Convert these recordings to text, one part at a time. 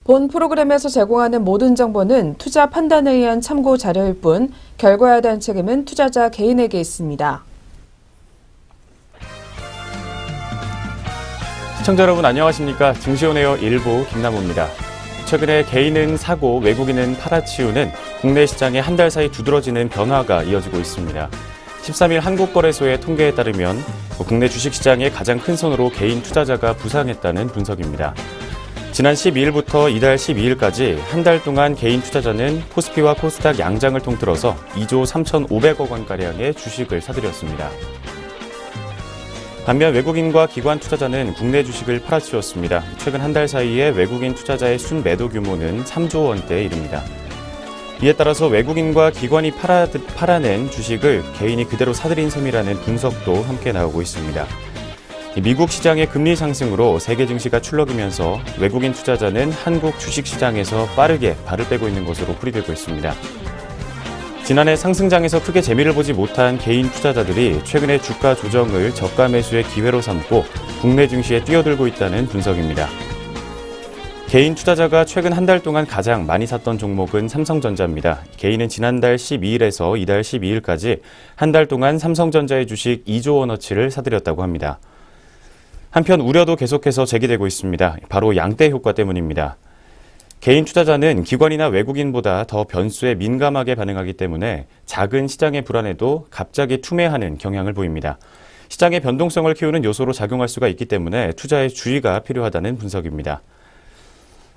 본 프로그램에서 제공하는 모든 정보는 투자 판단에 의한 참고 자료일 뿐 결과에 대한 책임은 투자자 개인에게 있습니다. 시청자 여러분 안녕하십니까? 증시온에어 1부 김남호입니다. 최근에 개인은 사고 외국인은 팔아치우는 국내 시장의 한 달 사이 두드러지는 변화가 이어지고 있습니다. 13일 한국거래소의 통계에 따르면 국내 주식시장의 가장 큰 손으로 개인 투자자가 부상했다는 분석입니다. 지난 12일부터 이달 12일까지 한 달 동안 개인 투자자는 코스피와 코스닥 양장을 통틀어서 2조 3,500억 원가량의 주식을 사들였습니다. 반면 외국인과 기관 투자자는 국내 주식을 팔아치웠습니다. 최근 한 달 사이에 외국인 투자자의 순매도 규모는 3조 원대에 이릅니다. 이에 따라서 외국인과 기관이 팔아낸 주식을 개인이 그대로 사들인 셈이라는 분석도 함께 나오고 있습니다. 미국 시장의 금리 상승으로 세계 증시가 출렁이면서 외국인 투자자는 한국 주식시장에서 빠르게 발을 빼고 있는 것으로 풀이되고 있습니다. 지난해 상승장에서 크게 재미를 보지 못한 개인 투자자들이 최근에 주가 조정을 저가 매수의 기회로 삼고 국내 증시에 뛰어들고 있다는 분석입니다. 개인 투자자가 최근 한 달 동안 가장 많이 샀던 종목은 삼성전자입니다. 개인은 지난달 12일에서 이달 12일까지 한 달 동안 삼성전자의 주식 2조 원어치를 사들였다고 합니다. 한편 우려도 계속해서 제기되고 있습니다. 바로 양대 효과 때문입니다. 개인 투자자는 기관이나 외국인보다 더 변수에 민감하게 반응하기 때문에 작은 시장의 불안에도 갑자기 투매하는 경향을 보입니다. 시장의 변동성을 키우는 요소로 작용할 수가 있기 때문에 투자에 주의가 필요하다는 분석입니다.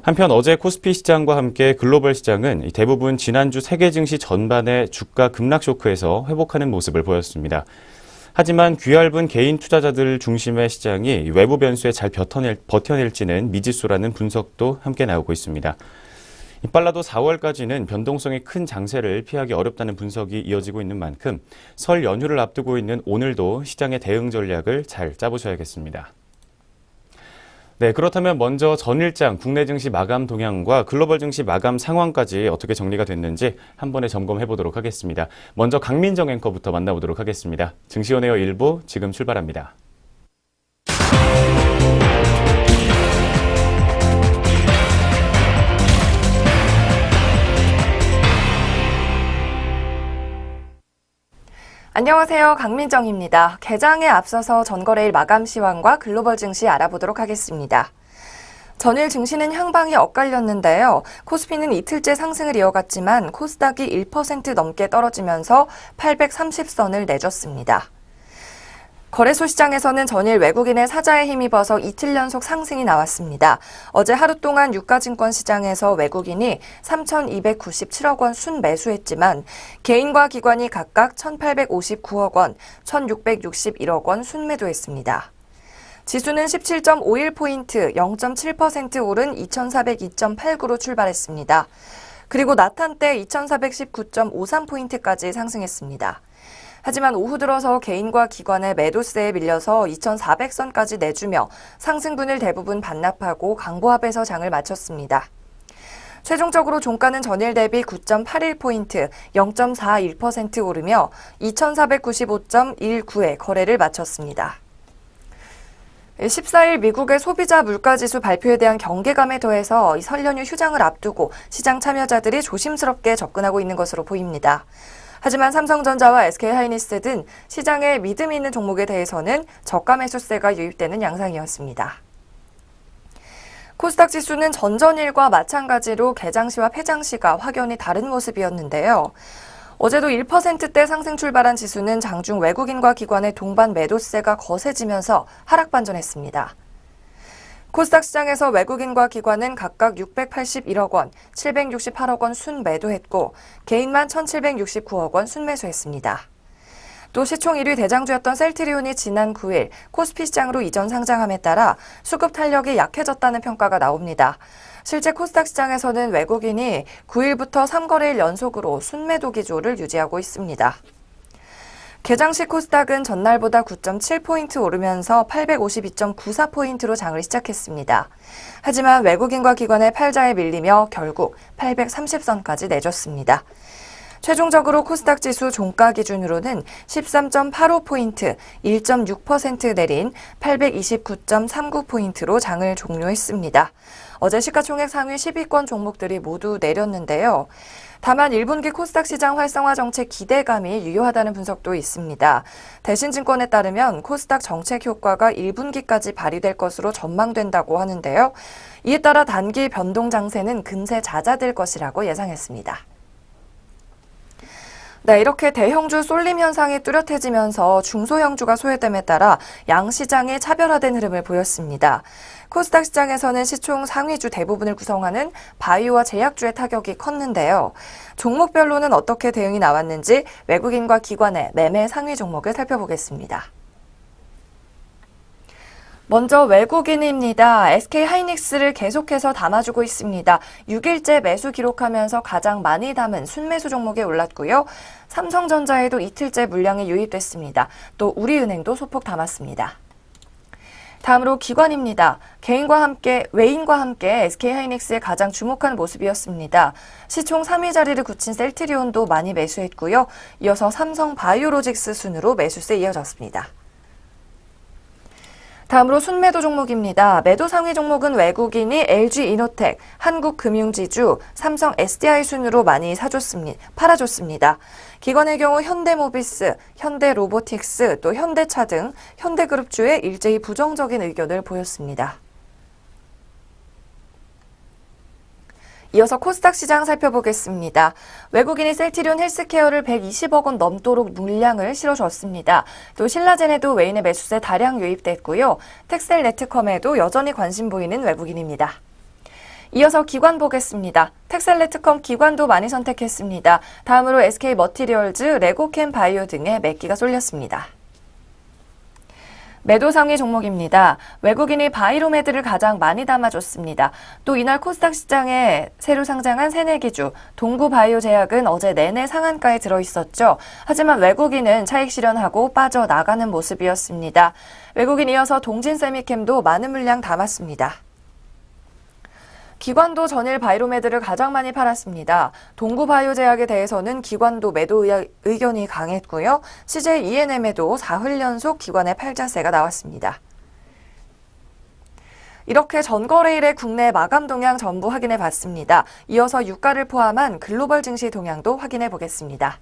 한편 어제 코스피 시장과 함께 글로벌 시장은 대부분 지난주 세계 증시 전반의 주가 급락 쇼크에서 회복하는 모습을 보였습니다. 하지만 귀얇은 개인 투자자들 중심의 시장이 외부 변수에 잘 버텨낼지는 미지수라는 분석도 함께 나오고 있습니다. 빨라도 4월까지는 변동성이 큰 장세를 피하기 어렵다는 분석이 이어지고 있는 만큼 설 연휴를 앞두고 있는 오늘도 시장의 대응 전략을 잘 짜보셔야겠습니다. 네, 그렇다면 먼저 전일장 국내 증시 마감 동향과 글로벌 증시 마감 상황까지 어떻게 정리가 됐는지 한 번에 점검해 보도록 하겠습니다. 먼저 강민정 앵커부터 만나보도록 하겠습니다. 증시온에어 1부 지금 출발합니다. 안녕하세요. 강민정입니다. 개장에 앞서서 전거래일 마감 시황과 글로벌 증시 알아보도록 하겠습니다. 전일 증시는 향방이 엇갈렸는데요. 코스피는 이틀째 상승을 이어갔지만 코스닥이 1% 넘게 떨어지면서 830선을 내줬습니다. 거래소 시장에서는 전일 외국인의 사자에 힘입어서 이틀 연속 상승이 나왔습니다. 어제 하루 동안 유가증권 시장에서 외국인이 3,297억 원 순매수했지만 개인과 기관이 각각 1,859억 원, 1,661억 원 순매도했습니다. 지수는 17.51포인트, 0.7% 오른 2,402.89로 출발했습니다. 그리고 낮한때 2,419.53포인트까지 상승했습니다. 하지만 오후 들어서 개인과 기관의 매도세에 밀려서 2,400선까지 내주며 상승분을 대부분 반납하고 강보합에서 장을 마쳤습니다. 최종적으로 종가는 전일 대비 9.81포인트, 0.41% 오르며 2,495.19에 거래를 마쳤습니다. 14일 미국의 소비자 물가지수 발표에 대한 경계감에 더해서 설 연휴 휴장을 앞두고 시장 참여자들이 조심스럽게 접근하고 있는 것으로 보입니다. 하지만 삼성전자와 SK하이닉스 등 시장에 믿음이 있는 종목에 대해서는 저가 매수세가 유입되는 양상이었습니다. 코스닥 지수는 전전일과 마찬가지로 개장시와 폐장시가 확연히 다른 모습이었는데요. 어제도 1%대 상승 출발한 지수는 장중 외국인과 기관의 동반 매도세가 거세지면서 하락 반전했습니다. 코스닥 시장에서 외국인과 기관은 각각 681억 원, 768억 원 순매도했고 개인만 1,769억 원 순매수했습니다. 또 시총 1위 대장주였던 셀트리온이 지난 9일 코스피 시장으로 이전 상장함에 따라 수급 탄력이 약해졌다는 평가가 나옵니다. 실제 코스닥 시장에서는 외국인이 9일부터 3거래일 연속으로 순매도 기조를 유지하고 있습니다. 개장시 코스닥은 전날보다 9.7포인트 오르면서 852.94포인트로 장을 시작했습니다. 하지만 외국인과 기관의 팔자에 밀리며 결국 830선까지 내줬습니다. 최종적으로 코스닥 지수 종가 기준으로는 13.85포인트, 1.6% 내린 829.39포인트로 장을 종료했습니다. 어제 시가총액 상위 10위권 종목들이 모두 내렸는데요. 다만 1분기 코스닥 시장 활성화 정책 기대감이 유효하다는 분석도 있습니다. 대신증권에 따르면 코스닥 정책 효과가 1분기까지 발휘될 것으로 전망된다고 하는데요. 이에 따라 단기 변동 장세는 금세 잦아들 것이라고 예상했습니다. 네, 이렇게 대형주 쏠림 현상이 뚜렷해지면서 중소형주가 소외됨에 따라 양시장이 차별화된 흐름을 보였습니다. 코스닥 시장에서는 시총 상위주 대부분을 구성하는 바이오와 제약주의 타격이 컸는데요. 종목별로는 어떻게 대응이 나왔는지 외국인과 기관의 매매 상위 종목을 살펴보겠습니다. 먼저 외국인입니다. SK하이닉스를 계속해서 담아주고 있습니다. 6일째 매수 기록하면서 가장 많이 담은 순매수 종목에 올랐고요. 삼성전자에도 이틀째 물량이 유입됐습니다. 또 우리은행도 소폭 담았습니다. 다음으로 기관입니다. 외인과 함께 SK하이닉스의 가장 주목한 모습이었습니다. 시총 3위 자리를 굳힌 셀트리온도 많이 매수했고요. 이어서 삼성바이오로직스 순으로 매수세 이어졌습니다. 다음으로 순매도 종목입니다. 매도 상위 종목은 외국인이 LG이노텍, 한국금융지주, 삼성 SDI 순으로 많이 팔아줬습니다. 기관의 경우 현대모비스, 현대로보틱스, 또 현대차 등 현대그룹주에 일제히 부정적인 의견을 보였습니다. 이어서 코스닥 시장 살펴보겠습니다. 외국인이 셀트리온 헬스케어를 120억 원 넘도록 물량을 실어줬습니다. 또 신라젠에도 외인의 매수세 다량 유입됐고요. 텍셀네트컴에도 여전히 관심 보이는 외국인입니다. 이어서 기관 보겠습니다. 텍셀네트컴 기관도 많이 선택했습니다. 다음으로 SK머티리얼즈, 레고캠바이오 등의 매기가 쏠렸습니다. 매도 상위 종목입니다. 외국인이 바이로메드를 가장 많이 담아줬습니다. 또 이날 코스닥 시장에 새로 상장한 새내기주 동구바이오제약은 어제 내내 상한가에 들어있었죠. 하지만 외국인은 차익 실현하고 빠져나가는 모습이었습니다. 외국인 이어서 동진세미캠도 많은 물량 담았습니다. 기관도 전일 바이로메드를 가장 많이 팔았습니다. 동구바이오제약에 대해서는 기관도 매도 의견이 강했고요. CJ ENM에도 4흘 연속 기관의 팔자세가 나왔습니다. 이렇게 전거래일의 국내 마감 동향 전부 확인해 봤습니다. 이어서 유가를 포함한 글로벌 증시 동향도 확인해 보겠습니다.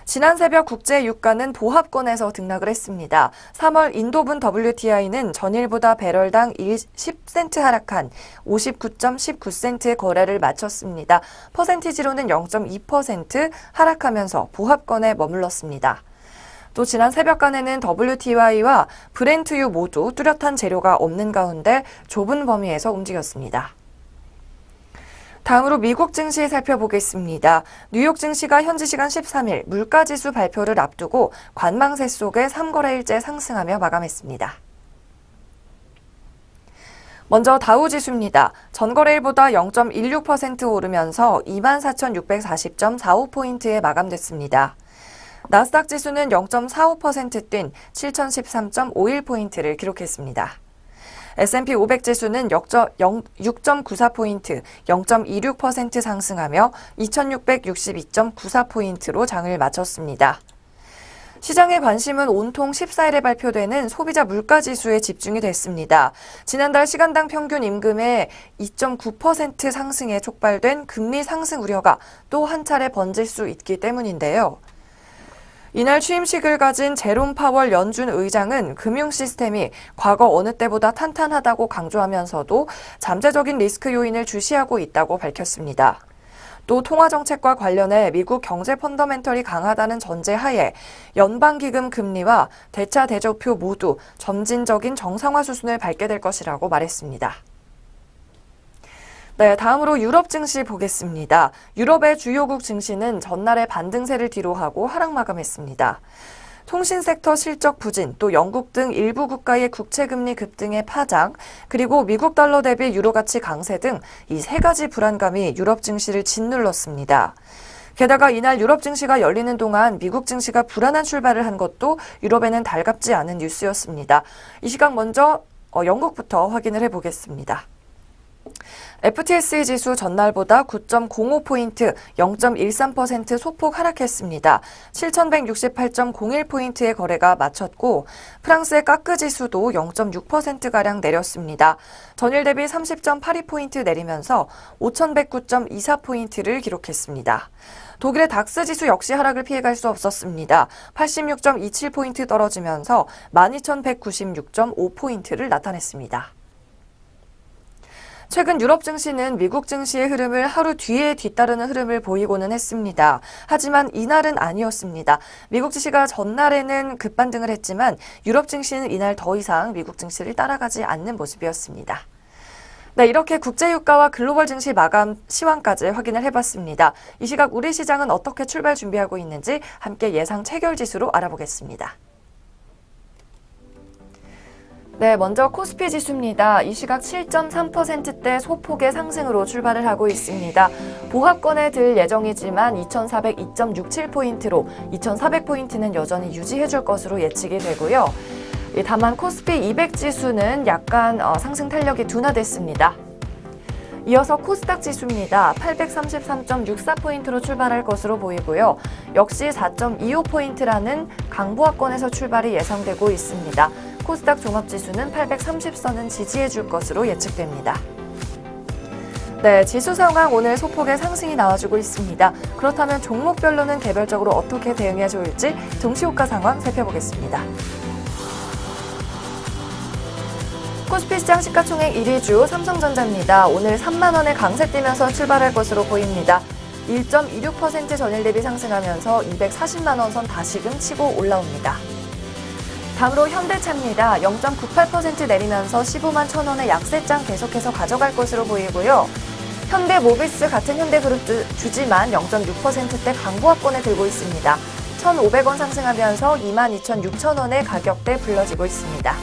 지난 새벽 국제 유가는 보합권에서 등락을 했습니다. 3월 인도분 WTI는 전일보다 배럴당 10센트 하락한 59.19센트의 거래를 마쳤습니다. 퍼센티지로는 0.2% 하락하면서 보합권에 머물렀습니다. 또 지난 새벽간에는 WTI와 브렌트유 모두 뚜렷한 재료가 없는 가운데 좁은 범위에서 움직였습니다. 다음으로 미국 증시 살펴보겠습니다. 뉴욕 증시가 현지 시간 13일 물가지수 발표를 앞두고 관망세 속에 3거래일째 상승하며 마감했습니다. 먼저 다우지수입니다. 전거래일보다 0.16% 오르면서 24,640.45포인트에 마감됐습니다. 나스닥 지수는 0.45% 뛴 7,013.51포인트를 기록했습니다. S&P 500 지수는 6.94포인트, 0.26% 상승하며 2,662.94포인트로 장을 마쳤습니다. 시장의 관심은 온통 14일에 발표되는 소비자 물가지수에 집중이 됐습니다. 지난달 시간당 평균 임금의 2.9% 상승에 촉발된 금리 상승 우려가 또 한 차례 번질 수 있기 때문인데요. 이날 취임식을 가진 제롬 파월 연준 의장은 금융 시스템이 과거 어느 때보다 탄탄하다고 강조하면서도 잠재적인 리스크 요인을 주시하고 있다고 밝혔습니다. 또 통화정책과 관련해 미국 경제 펀더멘털이 강하다는 전제하에 연방기금 금리와 대차 대조표 모두 점진적인 정상화 수순을 밟게 될 것이라고 말했습니다. 네, 다음으로 유럽 증시 보겠습니다. 유럽의 주요국 증시는 전날의 반등세를 뒤로하고 하락 마감했습니다. 통신 섹터 실적 부진, 또 영국 등 일부 국가의 국채금리 급등의 파장, 그리고 미국 달러 대비 유로 가치 강세 등 이 세 가지 불안감이 유럽 증시를 짓눌렀습니다. 게다가 이날 유럽 증시가 열리는 동안 미국 증시가 불안한 출발을 한 것도 유럽에는 달갑지 않은 뉴스였습니다. 이 시각 먼저 영국부터 확인을 해보겠습니다. FTSE 지수 전날보다 9.05포인트, 0.13% 소폭 하락했습니다. 7,168.01포인트의 거래가 마쳤고 프랑스의 까크 지수도 0.6%가량 내렸습니다. 전일 대비 30.82포인트 내리면서 5,109.24포인트를 기록했습니다. 독일의 닥스 지수 역시 하락을 피해갈 수 없었습니다. 86.27포인트 떨어지면서 12,196.5포인트를 나타냈습니다. 최근 유럽 증시는 미국 증시의 흐름을 하루 뒤에 뒤따르는 흐름을 보이고는 했습니다. 하지만 이날은 아니었습니다. 미국 증시가 전날에는 급반등을 했지만 유럽 증시는 이날 더 이상 미국 증시를 따라가지 않는 모습이었습니다. 네, 이렇게 국제유가와 글로벌 증시 마감 시황까지 확인을 해봤습니다. 이 시각 우리 시장은 어떻게 출발 준비하고 있는지 함께 예상 체결 지수로 알아보겠습니다. 네, 먼저 코스피 지수입니다. 이 시각 7.3%대 소폭의 상승으로 출발을 하고 있습니다. 보합권에 들 예정이지만 2,402.67포인트로 2,400포인트는 여전히 유지해줄 것으로 예측이 되고요. 다만 코스피 200 지수는 약간 상승 탄력이 둔화됐습니다. 이어서 코스닥 지수입니다. 833.64포인트로 출발할 것으로 보이고요. 역시 4.25포인트라는 강보합권에서 출발이 예상되고 있습니다. 코스닥 종합지수는 830선은 지지해줄 것으로 예측됩니다. 네, 지수 상황 오늘 소폭의 상승이 나와주고 있습니다. 그렇다면 종목별로는 개별적으로 어떻게 대응해야 좋을지 동시호가 상황 살펴보겠습니다. 코스피 시장 시가총액 1위주 삼성전자입니다. 오늘 3만 원의 강세 뛰면서 출발할 것으로 보입니다. 1.26% 전일 대비 상승하면서 240만 원 선 다시금 치고 올라옵니다. 다음으로 현대차입니다. 0.98% 내리면서 15만 1,000원의 약세장 계속해서 가져갈 것으로 보이고요. 현대모비스 같은 현대그룹 주지만 0.6%대 강보합권에 들고 있습니다. 1,500원 상승하면서 22,600원의 가격대 불러지고 있습니다.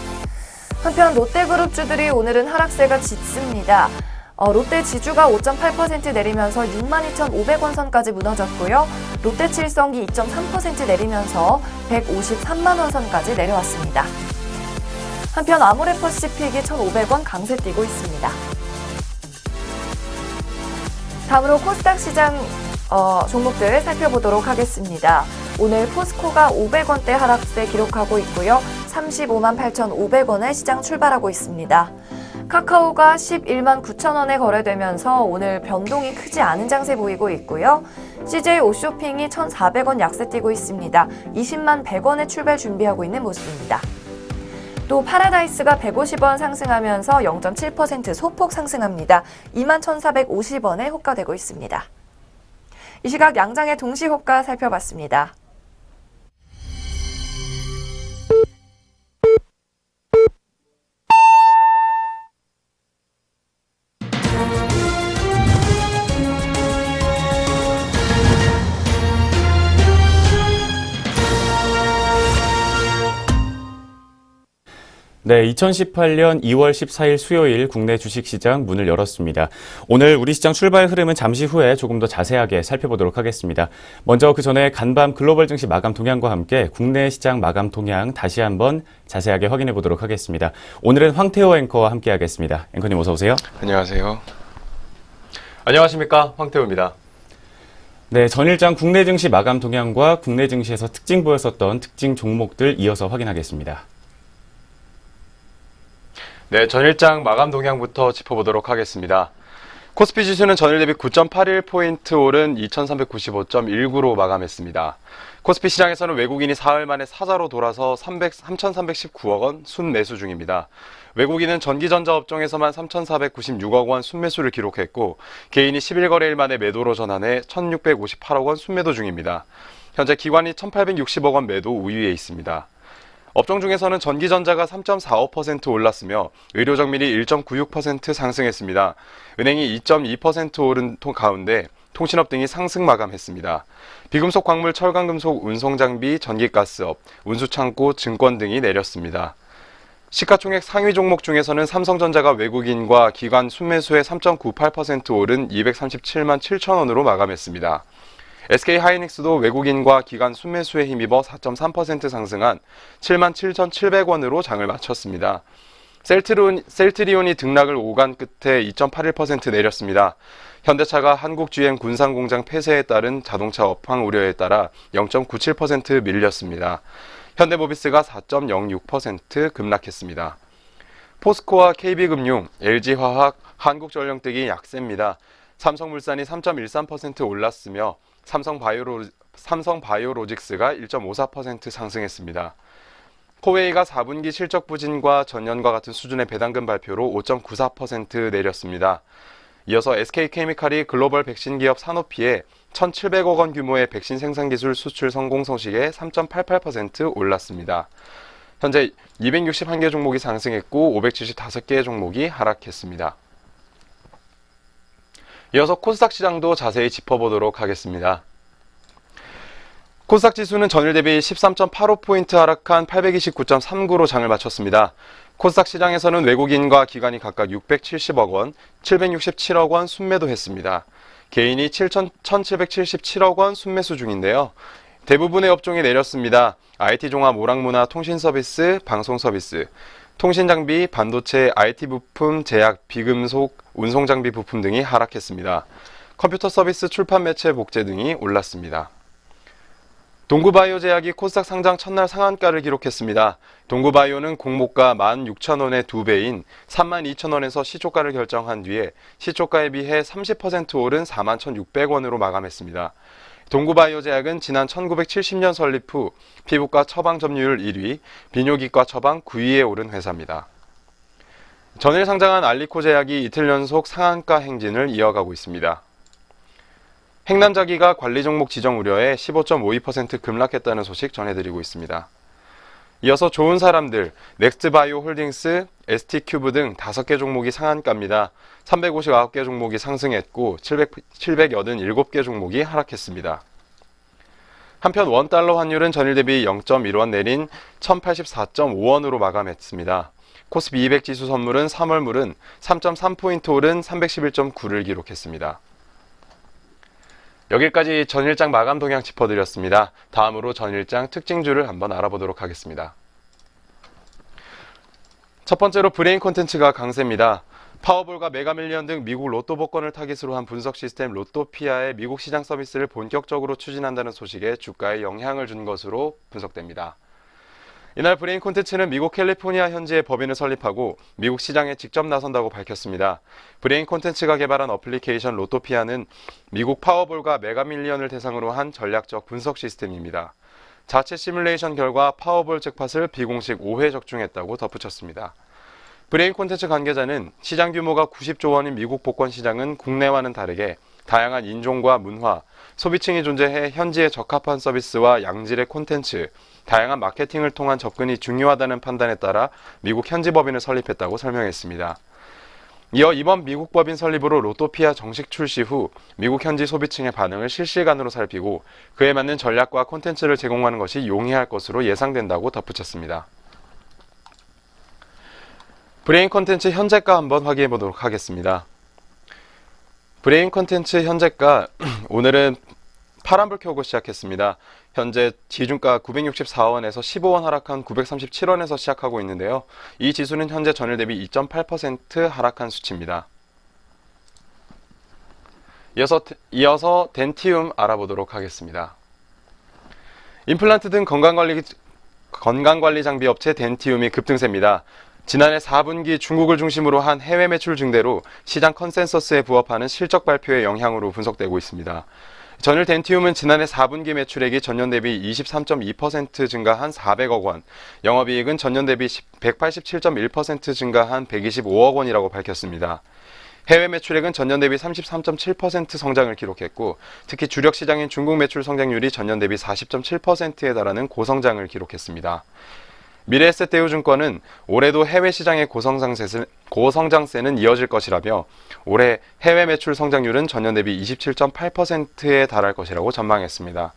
한편 롯데그룹주들이 오늘은 하락세가 짙습니다. 롯데 지주가 5.8% 내리면서 62,500원 선까지 무너졌고요. 롯데칠성이 2.3% 내리면서 153만 원 선까지 내려왔습니다. 한편 아모레퍼시픽이 1,500원 강세 뛰고 있습니다. 다음으로 코스닥 시장 종목들 살펴보도록 하겠습니다. 오늘 포스코가 500원대 하락세 기록하고 있고요. 35만 8,500원에 시장 출발하고 있습니다. 카카오가 11만 9천원에 거래되면서 오늘 변동이 크지 않은 장세 보이고 있고요. CJ 옷쇼핑이 1,400원 약세 뛰고 있습니다. 20만 100원에 출발 준비하고 있는 모습입니다. 또 파라다이스가 150원 상승하면서 0.7% 소폭 상승합니다. 2만 1,450원에 호가되고 있습니다. 이 시각 양장의 동시 호가 살펴봤습니다. 네, 2018년 2월 14일 수요일 국내 주식시장 문을 열었습니다. 오늘 우리 시장 출발 흐름은 잠시 후에 조금 더 자세하게 살펴보도록 하겠습니다. 먼저 그 전에 간밤 글로벌 증시 마감 동향과 함께 국내 시장 마감 동향 다시 한번 자세하게 확인해 보도록 하겠습니다. 오늘은 황태호 앵커와 함께 하겠습니다. 앵커님 어서 오세요. 안녕하세요. 안녕하십니까, 황태호입니다. 네, 전일장 국내 증시 마감 동향과 국내 증시에서 특징 보였었던 특징 종목들 이어서 확인하겠습니다. 네, 전일장 마감 동향부터 짚어보도록 하겠습니다. 코스피 지수는 전일 대비 9.81포인트 오른 2395.19로 마감했습니다. 코스피 시장에서는 외국인이 사흘 만에 사자로 돌아서 3,319억 원 순매수 중입니다. 외국인은 전기전자 업종에서만 3,496억 원 순매수를 기록했고 개인이 11거래일 만에 매도로 전환해 1,658억 원 순매도 중입니다. 현재 기관이 1,860억 원 매도 우위에 있습니다. 업종 중에서는 전기전자가 3.45% 올랐으며 의료정밀이 1.96% 상승했습니다. 은행이 2.2% 오른 가운데 통신업 등이 상승 마감했습니다. 비금속, 광물, 철강금속, 운송장비, 전기가스업, 운수창고, 증권 등이 내렸습니다. 시가총액 상위 종목 중에서는 삼성전자가 외국인과 기관 순매수에 3.98% 오른 237만 7천원으로 마감했습니다. SK하이닉스도 외국인과 기관 순매수에 힘입어 4.3% 상승한 77,700원으로 장을 마쳤습니다. 셀트리온이 등락을 5간 끝에 2.81% 내렸습니다. 현대차가 한국 GM 군산 공장 폐쇄에 따른 자동차 업황 우려에 따라 0.97% 밀렸습니다. 현대모비스가 4.06% 급락했습니다. 포스코와 KB금융, LG화학, 한국전력등이 약세입니다. 삼성물산이 3.13% 올랐으며 삼성바이오로직스가 1.54% 상승했습니다. 코웨이가 4분기 실적 부진과 전년과 같은 수준의 배당금 발표로 5.94% 내렸습니다. 이어서 SK케미칼이 글로벌 백신 기업 사노피에 1,700억 원 규모의 백신 생산기술 수출 성공 소식에 3.88% 올랐습니다. 현재 261개 종목이 상승했고 575개의 종목이 하락했습니다. 이어서 코스닥 시장도 자세히 짚어보도록 하겠습니다. 코스닥 지수는 전일 대비 13.85포인트 하락한 829.39로 장을 마쳤습니다. 코스닥 시장에서는 외국인과 기관이 각각 670억 원, 767억 원 순매도했습니다. 개인이 1,777억 원 순매수 중인데요. 대부분의 업종이 내렸습니다. IT 종합, 오락문화, 통신서비스, 방송서비스, 통신장비, 반도체, IT 부품, 제약, 비금속, 운송장비 부품 등이 하락했습니다. 컴퓨터 서비스, 출판 매체, 복제 등이 올랐습니다. 동구바이오제약이 코스닥 상장 첫날 상한가를 기록했습니다. 동구바이오는 공모가 16,000원의 2배인 32,000원에서 시초가를 결정한 뒤에 시초가에 비해 30% 오른 41,600원으로 마감했습니다. 동구바이오제약은 지난 1970년 설립 후 피부과 처방 점유율 1위, 비뇨기과 처방 9위에 오른 회사입니다. 전일 상장한 알리코제약이 이틀 연속 상한가 행진을 이어가고 있습니다. 행남자기가 관리 종목 지정 우려에 15.52% 급락했다는 소식 전해드리고 있습니다. 이어서 좋은 사람들, 넥스트바이오 홀딩스, ST큐브 등 5개 종목이 상한가입니다. 359개 종목이 상승했고 787개 종목이 하락했습니다. 한편 원달러 환율은 전일 대비 0.1원 내린 1084.5원으로 마감했습니다. 코스피 200 지수 선물은 3월물은 3.3포인트 오른 311.9를 기록했습니다. 여기까지 전일장 마감 동향 짚어드렸습니다. 다음으로 전일장 특징주를 한번 알아보도록 하겠습니다. 첫 번째로 브레인 콘텐츠가 강세입니다. 파워볼과 메가밀리언 등 미국 로또 복권을 타깃으로 한 분석 시스템 로또피아의 미국 시장 서비스를 본격적으로 추진한다는 소식에 주가에 영향을 준 것으로 분석됩니다. 이날 브레인 콘텐츠는 미국 캘리포니아 현지에 법인을 설립하고 미국 시장에 직접 나선다고 밝혔습니다. 브레인 콘텐츠가 개발한 어플리케이션 로또피아는 미국 파워볼과 메가밀리언을 대상으로 한 전략적 분석 시스템입니다. 자체 시뮬레이션 결과 파워볼 잭팟을 비공식 5회 적중했다고 덧붙였습니다. 브레인 콘텐츠 관계자는 시장 규모가 90조 원인 미국 복권 시장은 국내와는 다르게 다양한 인종과 문화, 소비층이 존재해 현지에 적합한 서비스와 양질의 콘텐츠, 다양한 마케팅을 통한 접근이 중요하다는 판단에 따라 미국 현지 법인을 설립했다고 설명했습니다. 이어 이번 미국 법인 설립으로 로또피아 정식 출시 후 미국 현지 소비층의 반응을 실시간으로 살피고 그에 맞는 전략과 콘텐츠를 제공하는 것이 용이할 것으로 예상된다고 덧붙였습니다. 브레인 콘텐츠 현재가 한번 확인해 보도록 하겠습니다. 브레인 콘텐츠 현재가 오늘은 파란불 켜고 시작했습니다. 현재 지중가 964원에서 15원 하락한 937원에서 시작하고 있는데요. 이 지수는 현재 전일 대비 2.8% 하락한 수치입니다. 이어서 덴티움 알아보도록 하겠습니다. 임플란트 등 건강관리 장비 업체 덴티움이 급등세입니다. 지난해 4분기 중국을 중심으로 한 해외 매출 증대로 시장 컨센서스에 부합하는 실적 발표의 영향으로 분석되고 있습니다. 전일 덴티움은 지난해 4분기 매출액이 전년 대비 23.2% 증가한 400억 원, 영업이익은 전년 대비 187.1% 증가한 125억 원이라고 밝혔습니다. 해외 매출액은 전년 대비 33.7% 성장을 기록했고 특히 주력 시장인 중국 매출 성장률이 전년 대비 40.7%에 달하는 고성장을 기록했습니다. 미래에셋대우증권은 올해도 해외 시장의 고성장세는 이어질 것이라며 올해 해외 매출 성장률은 전년 대비 27.8%에 달할 것이라고 전망했습니다.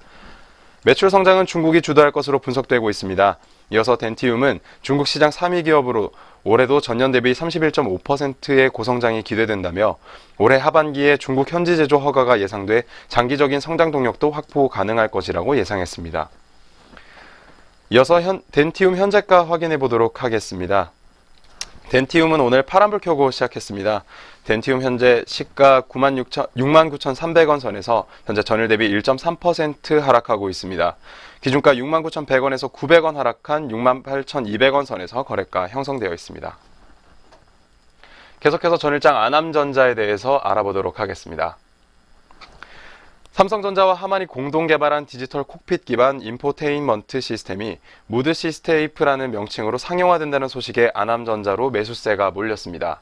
매출 성장은 중국이 주도할 것으로 분석되고 있습니다. 이어서 덴티움은 중국 시장 3위 기업으로 올해도 전년 대비 31.5%의 고성장이 기대된다며 올해 하반기에 중국 현지 제조 허가가 예상돼 장기적인 성장 동력도 확보 가능할 것이라고 예상했습니다. 이어서 덴티움 현재가 확인해 보도록 하겠습니다. 덴티움은 오늘 파란불 켜고 시작했습니다. 덴티움 현재 시가 69,300원 선에서 현재 전일 대비 1.3% 하락하고 있습니다. 기준가 69,100원에서 900원 하락한 68,200원 선에서 거래가 형성되어 있습니다. 계속해서 전일장 아남전자에 대해서 알아보도록 하겠습니다. 삼성전자와 하만이 공동 개발한 디지털 콕핏 기반 인포테인먼트 시스템이 무드 시스테이프라는 명칭으로 상용화된다는 소식에 아남전자로 매수세가 몰렸습니다.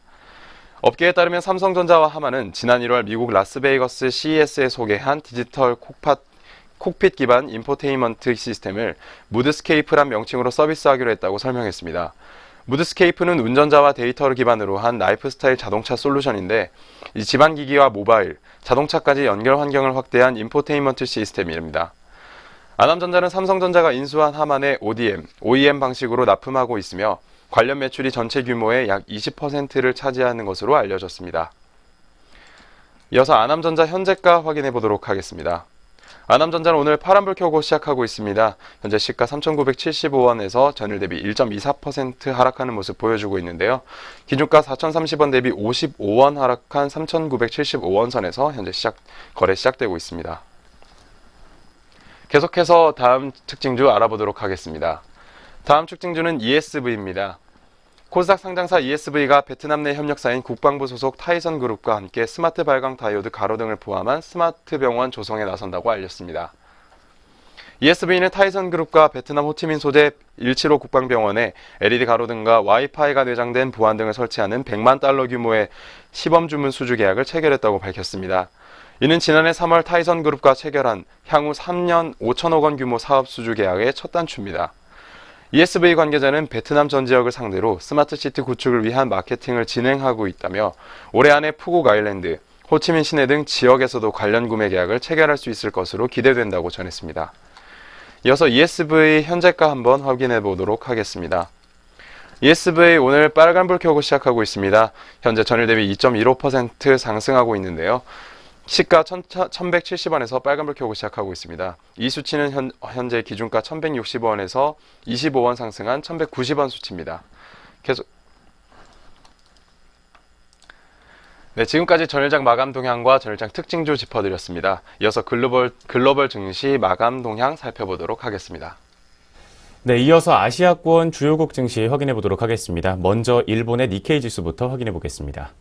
업계에 따르면 삼성전자와 하만은 지난 1월 미국 라스베이거스 CES에 소개한 디지털 콕핏 기반 인포테인먼트 시스템을 무드스케이프란 명칭으로 서비스하기로 했다고 설명했습니다. 무드스케이프는 운전자와 데이터를 기반으로 한 라이프스타일 자동차 솔루션인데 이 집안기기와 모바일, 자동차까지 연결 환경을 확대한 인포테인먼트 시스템입니다. 아남전자는 삼성전자가 인수한 하만의 OEM 방식으로 납품하고 있으며 관련 매출이 전체 규모의 약 20%를 차지하는 것으로 알려졌습니다. 이어서 아남전자 현재가 확인해 보도록 하겠습니다. 아남전자는 오늘 파란불 켜고 시작하고 있습니다. 현재 시가 3,975원에서 전일 대비 1.24% 하락하는 모습 보여주고 있는데요. 기준가 4,030원 대비 55원 하락한 3,975원 선에서 현재 거래 시작되고 있습니다. 계속해서 다음 특징주 알아보도록 하겠습니다. 다음 특징주는 ESV입니다. 코스닥 상장사 ESV가 베트남 내 협력사인 국방부 소속 타이선 그룹과 함께 스마트 발광 다이오드 가로등을 포함한 스마트 병원 조성에 나선다고 알렸습니다. ESV는 타이선 그룹과 베트남 호치민 소재 175 국방병원에 LED 가로등과 와이파이가 내장된 보안 등을 설치하는 100만 달러 규모의 시범 주문 수주 계약을 체결했다고 밝혔습니다. 이는 지난해 3월 타이선 그룹과 체결한 향후 3년 5천억 원 규모 사업 수주 계약의 첫 단추입니다. ESV 관계자는 베트남 전 지역을 상대로 스마트시티 구축을 위한 마케팅을 진행하고 있다며 올해 안에 푸국 아일랜드, 호치민 시내 등 지역에서도 관련 구매 계약을 체결할 수 있을 것으로 기대된다고 전했습니다. 이어서 ESV 현재가 한번 확인해 보도록 하겠습니다. ESV 오늘 빨간불 켜고 시작하고 있습니다. 현재 전일 대비 2.15% 상승하고 있는데요. 시가 1,170원에서 빨간불 켜고 시작하고 있습니다. 이 수치는 현재 기준가 1,160원에서 25원 상승한 1,190원 수치입니다. 지금까지 전일장 마감 동향과 전일장 특징주 짚어드렸습니다. 이어서 글로벌 증시 마감 동향 살펴보도록 하겠습니다. 네, 이어서 아시아권 주요국 증시 확인해 보도록 하겠습니다. 먼저 일본의 니케이 지수부터 확인해 보겠습니다.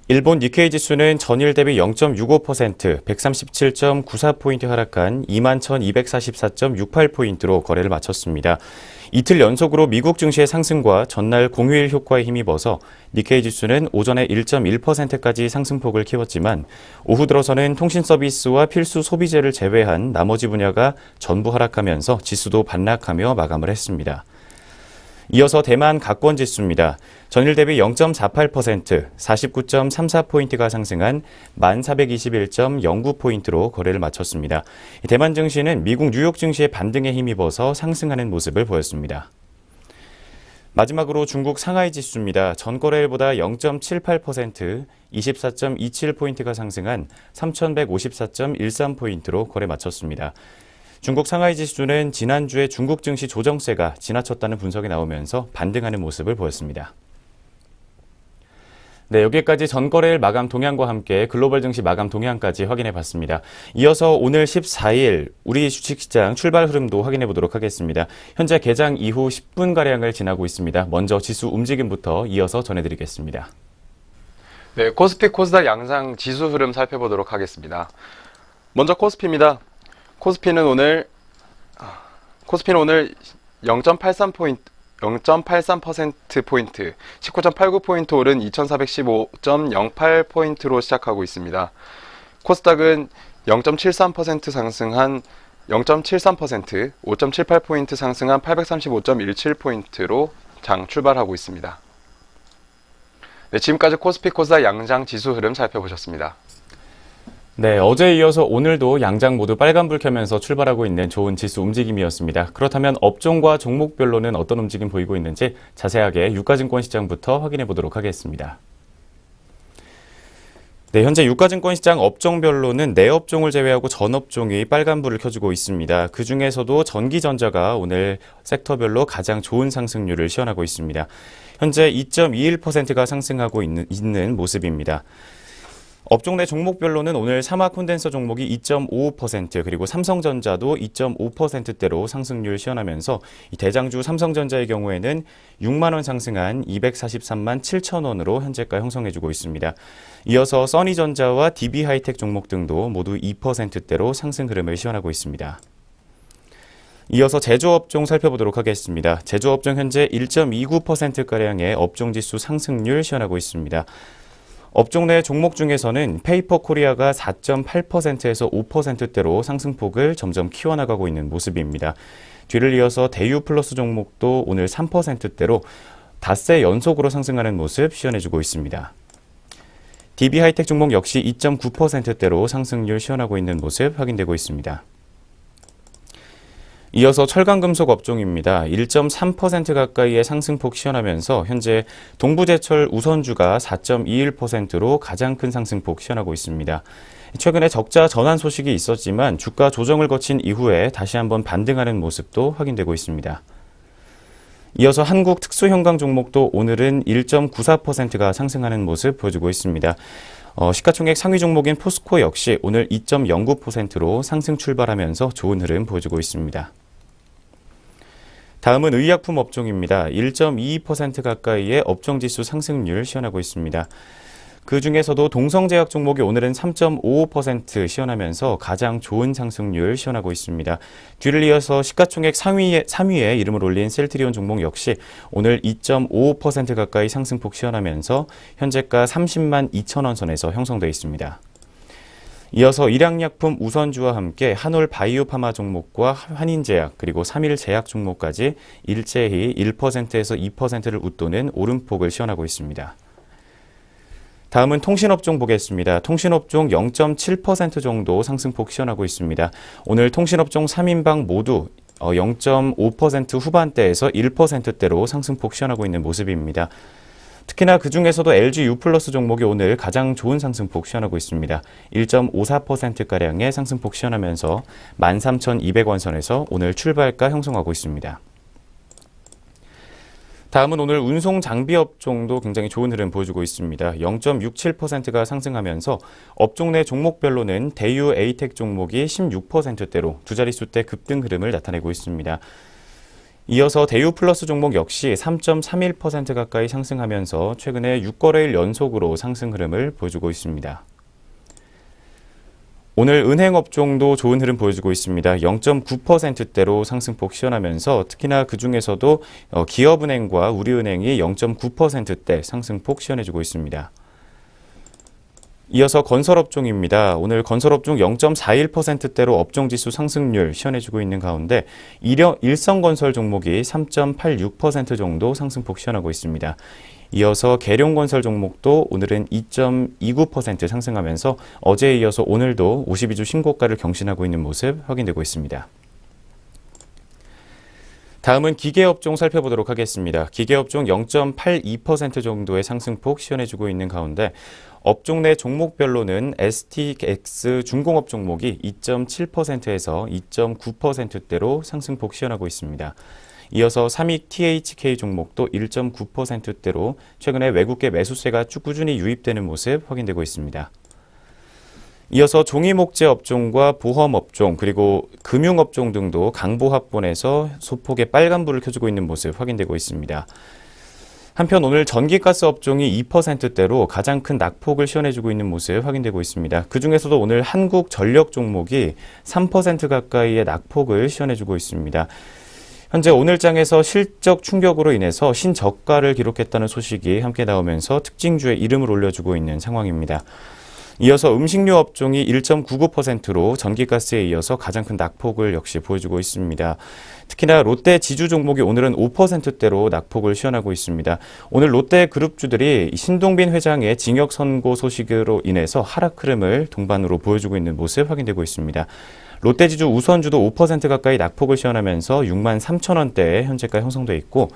일본 니케이 지수는 전일 대비 0.65%, 137.94포인트 하락한 21,244.68포인트로 거래를 마쳤습니다. 이틀 연속으로 미국 증시의 상승과 전날 공휴일 효과에 힘입어서 니케이 지수는 오전에 1.1%까지 상승폭을 키웠지만 오후 들어서는 통신 서비스와 필수 소비재를 제외한 나머지 분야가 전부 하락하면서 지수도 반락하며 마감을 했습니다. 이어서 대만 각권 지수입니다. 전일 대비 0.48%, 49.34포인트가 상승한 1,421.09포인트로 거래를 마쳤습니다. 대만 증시는 미국 뉴욕 증시의 반등에 힘입어서 상승하는 모습을 보였습니다. 마지막으로 중국 상하이 지수입니다. 전거래일보다 0.78%, 24.27포인트가 상승한 3,154.13포인트로 거래 마쳤습니다. 중국 상하이 지수는 지난주에 중국 증시 조정세가 지나쳤다는 분석이 나오면서 반등하는 모습을 보였습니다. 네, 여기까지 전거래일 마감 동향과 함께 글로벌 증시 마감 동향까지 확인해 봤습니다. 이어서 오늘 14일 우리 주식시장 출발 흐름도 확인해 보도록 하겠습니다. 현재 개장 이후 10분가량을 지나고 있습니다. 먼저 지수 움직임부터 이어서 전해드리겠습니다. 네, 코스피 코스닥 양상 지수 흐름 살펴보도록 하겠습니다. 먼저 코스피입니다. 코스피는 오늘 0.83%포인트, 19.89포인트 오른 2415.08포인트로 시작하고 있습니다. 코스닥은 0.73% 상승한 0.73%, 5.78포인트 상승한 835.17포인트로 장 출발하고 있습니다. 네, 지금까지 코스피 코스닥 양장 지수 흐름 살펴보셨습니다. 네, 어제에 이어서 오늘도 양장 모두 빨간불 켜면서 출발하고 있는 좋은 지수 움직임이었습니다. 그렇다면 업종과 종목별로는 어떤 움직임 보이고 있는지 자세하게 유가증권 시장부터 확인해 보도록 하겠습니다. 네, 현재 유가증권 시장 업종별로는 네 업종을 제외하고 전 업종이 빨간불을 켜주고 있습니다. 그중에서도 전기전자가 오늘 섹터별로 가장 좋은 상승률을 시현하고 있습니다. 현재 2.21%가 상승하고 있는 모습입니다. 업종 내 종목별로는 오늘 사막 콘덴서 종목이 2.55% 그리고 삼성전자도 2.5%대로 상승률 시현하면서 이 대장주 삼성전자의 경우에는 6만 원 상승한 243만 7천 원으로 현재가 형성해주고 있습니다. 이어서 써니전자와 DB하이텍 종목 등도 모두 2%대로 상승 흐름을 시현하고 있습니다. 이어서 제조업종 살펴보도록 하겠습니다. 제조업종 현재 1.29%가량의 업종지수 상승률 시현하고 있습니다. 업종 내 종목 중에서는 페이퍼코리아가 4.8%에서 5%대로 상승폭을 점점 키워나가고 있는 모습입니다. 뒤를 이어서 대유플러스 종목도 오늘 3%대로 닷새 연속으로 상승하는 모습 시현해주고 있습니다. DB하이텍 종목 역시 2.9%대로 상승률 시현하고 있는 모습 확인되고 있습니다. 이어서 철강금속 업종입니다. 1.3% 가까이의 상승폭 시현하면서 현재 동부제철 우선주가 4.21%로 가장 큰 상승폭 시현하고 있습니다. 최근에 적자 전환 소식이 있었지만 주가 조정을 거친 이후에 다시 한번 반등하는 모습도 확인되고 있습니다. 이어서 한국 특수형광 종목도 오늘은 1.94%가 상승하는 모습 보여주고 있습니다. 시가총액 상위 종목인 포스코 역시 오늘 2.09%로 상승 출발하면서 좋은 흐름 보여주고 있습니다. 다음은 의약품 업종입니다. 1.22% 가까이의 업종지수 상승률 시현하고 있습니다. 그중에서도 동성제약 종목이 오늘은 3.55% 시현하면서 가장 좋은 상승률 시현하고 있습니다. 뒤를 이어서 시가총액 3위에 이름을 올린 셀트리온 종목 역시 오늘 2.55% 가까이 상승폭 시현하면서 현재가 30만 2천 원 선에서 형성되어 있습니다. 이어서 일양약품 우선주와 함께 한올바이오파마 종목과 한인제약 그리고 삼일제약 종목까지 일제히 1%에서 2%를 웃도는 오름폭을 시현하고 있습니다. 다음은 통신업종 보겠습니다. 통신업종 0.7% 정도 상승폭 시현하고 있습니다. 오늘 통신업종 3인방 모두 0.5% 후반대에서 1%대로 상승폭 시현하고 있는 모습입니다. 특히나 그중에서도 LG U+ 종목이 오늘 가장 좋은 상승폭 시현하고 있습니다. 1.54%가량의 상승폭 시현하면서 13,200원 선에서 오늘 출발가 형성하고 있습니다. 다음은 오늘 운송 장비 업종도 굉장히 좋은 흐름 보여주고 있습니다. 0.67%가 상승하면서 업종 내 종목별로는 대유 에이텍 종목이 16%대로 두 자릿수대 급등 흐름을 나타내고 있습니다. 이어서 대유 플러스 종목 역시 3.31% 가까이 상승하면서 최근에 6거래일 연속으로 상승 흐름을 보여주고 있습니다. 오늘 은행업종도 좋은 흐름 보여주고 있습니다. 0.9%대로 상승폭 시현하면서 특히나 그중에서도 기업은행과 우리은행이 0.9%대 상승폭 시현해주고 있습니다. 이어서 건설업종입니다. 오늘 건설업종 0.41%대로 업종지수 상승률 시현해주고 있는 가운데 일성건설 종목이 3.86% 정도 상승폭 시현하고 있습니다. 이어서 계룡건설 종목도 오늘은 2.29% 상승하면서 어제에 이어서 오늘도 52주 신고가를 경신하고 있는 모습 확인되고 있습니다. 다음은 기계업종 살펴보도록 하겠습니다. 기계업종 0.82% 정도의 상승폭 시현해주고 있는 가운데 업종 내 종목별로는 STX 중공업 종목이 2.7%에서 2.9%대로 상승폭 시현하고 있습니다. 이어서 삼익 THK 종목도 1.9%대로 최근에 외국계 매수세가 꾸준히 유입되는 모습 확인되고 있습니다. 이어서 종이목재 업종과 보험업종 그리고 금융업종 등도 강보합본에서 소폭의 빨간불을 켜주고 있는 모습 확인되고 있습니다. 한편 오늘 전기가스 업종이 2%대로 가장 큰 낙폭을 시현해주고 있는 모습 확인되고 있습니다. 그중에서도 오늘 한국전력 종목이 3% 가까이의 낙폭을 시현해주고 있습니다. 현재 오늘장에서 실적 충격으로 인해서 신저가를 기록했다는 소식이 함께 나오면서 특징주에 이름을 올려주고 있는 상황입니다. 이어서 음식료 업종이 1.99%로 전기가스에 이어서 가장 큰 낙폭을 역시 보여주고 있습니다. 특히나 롯데 지주 종목이 오늘은 5%대로 낙폭을 시현하고 있습니다. 오늘 롯데 그룹주들이 신동빈 회장의 징역 선고 소식으로 인해서 하락 흐름을 동반으로 보여주고 있는 모습 확인되고 있습니다. 롯데지주 우선주도 5% 가까이 낙폭을 시현하면서 6만 3천 원대에 현재가 형성돼 있고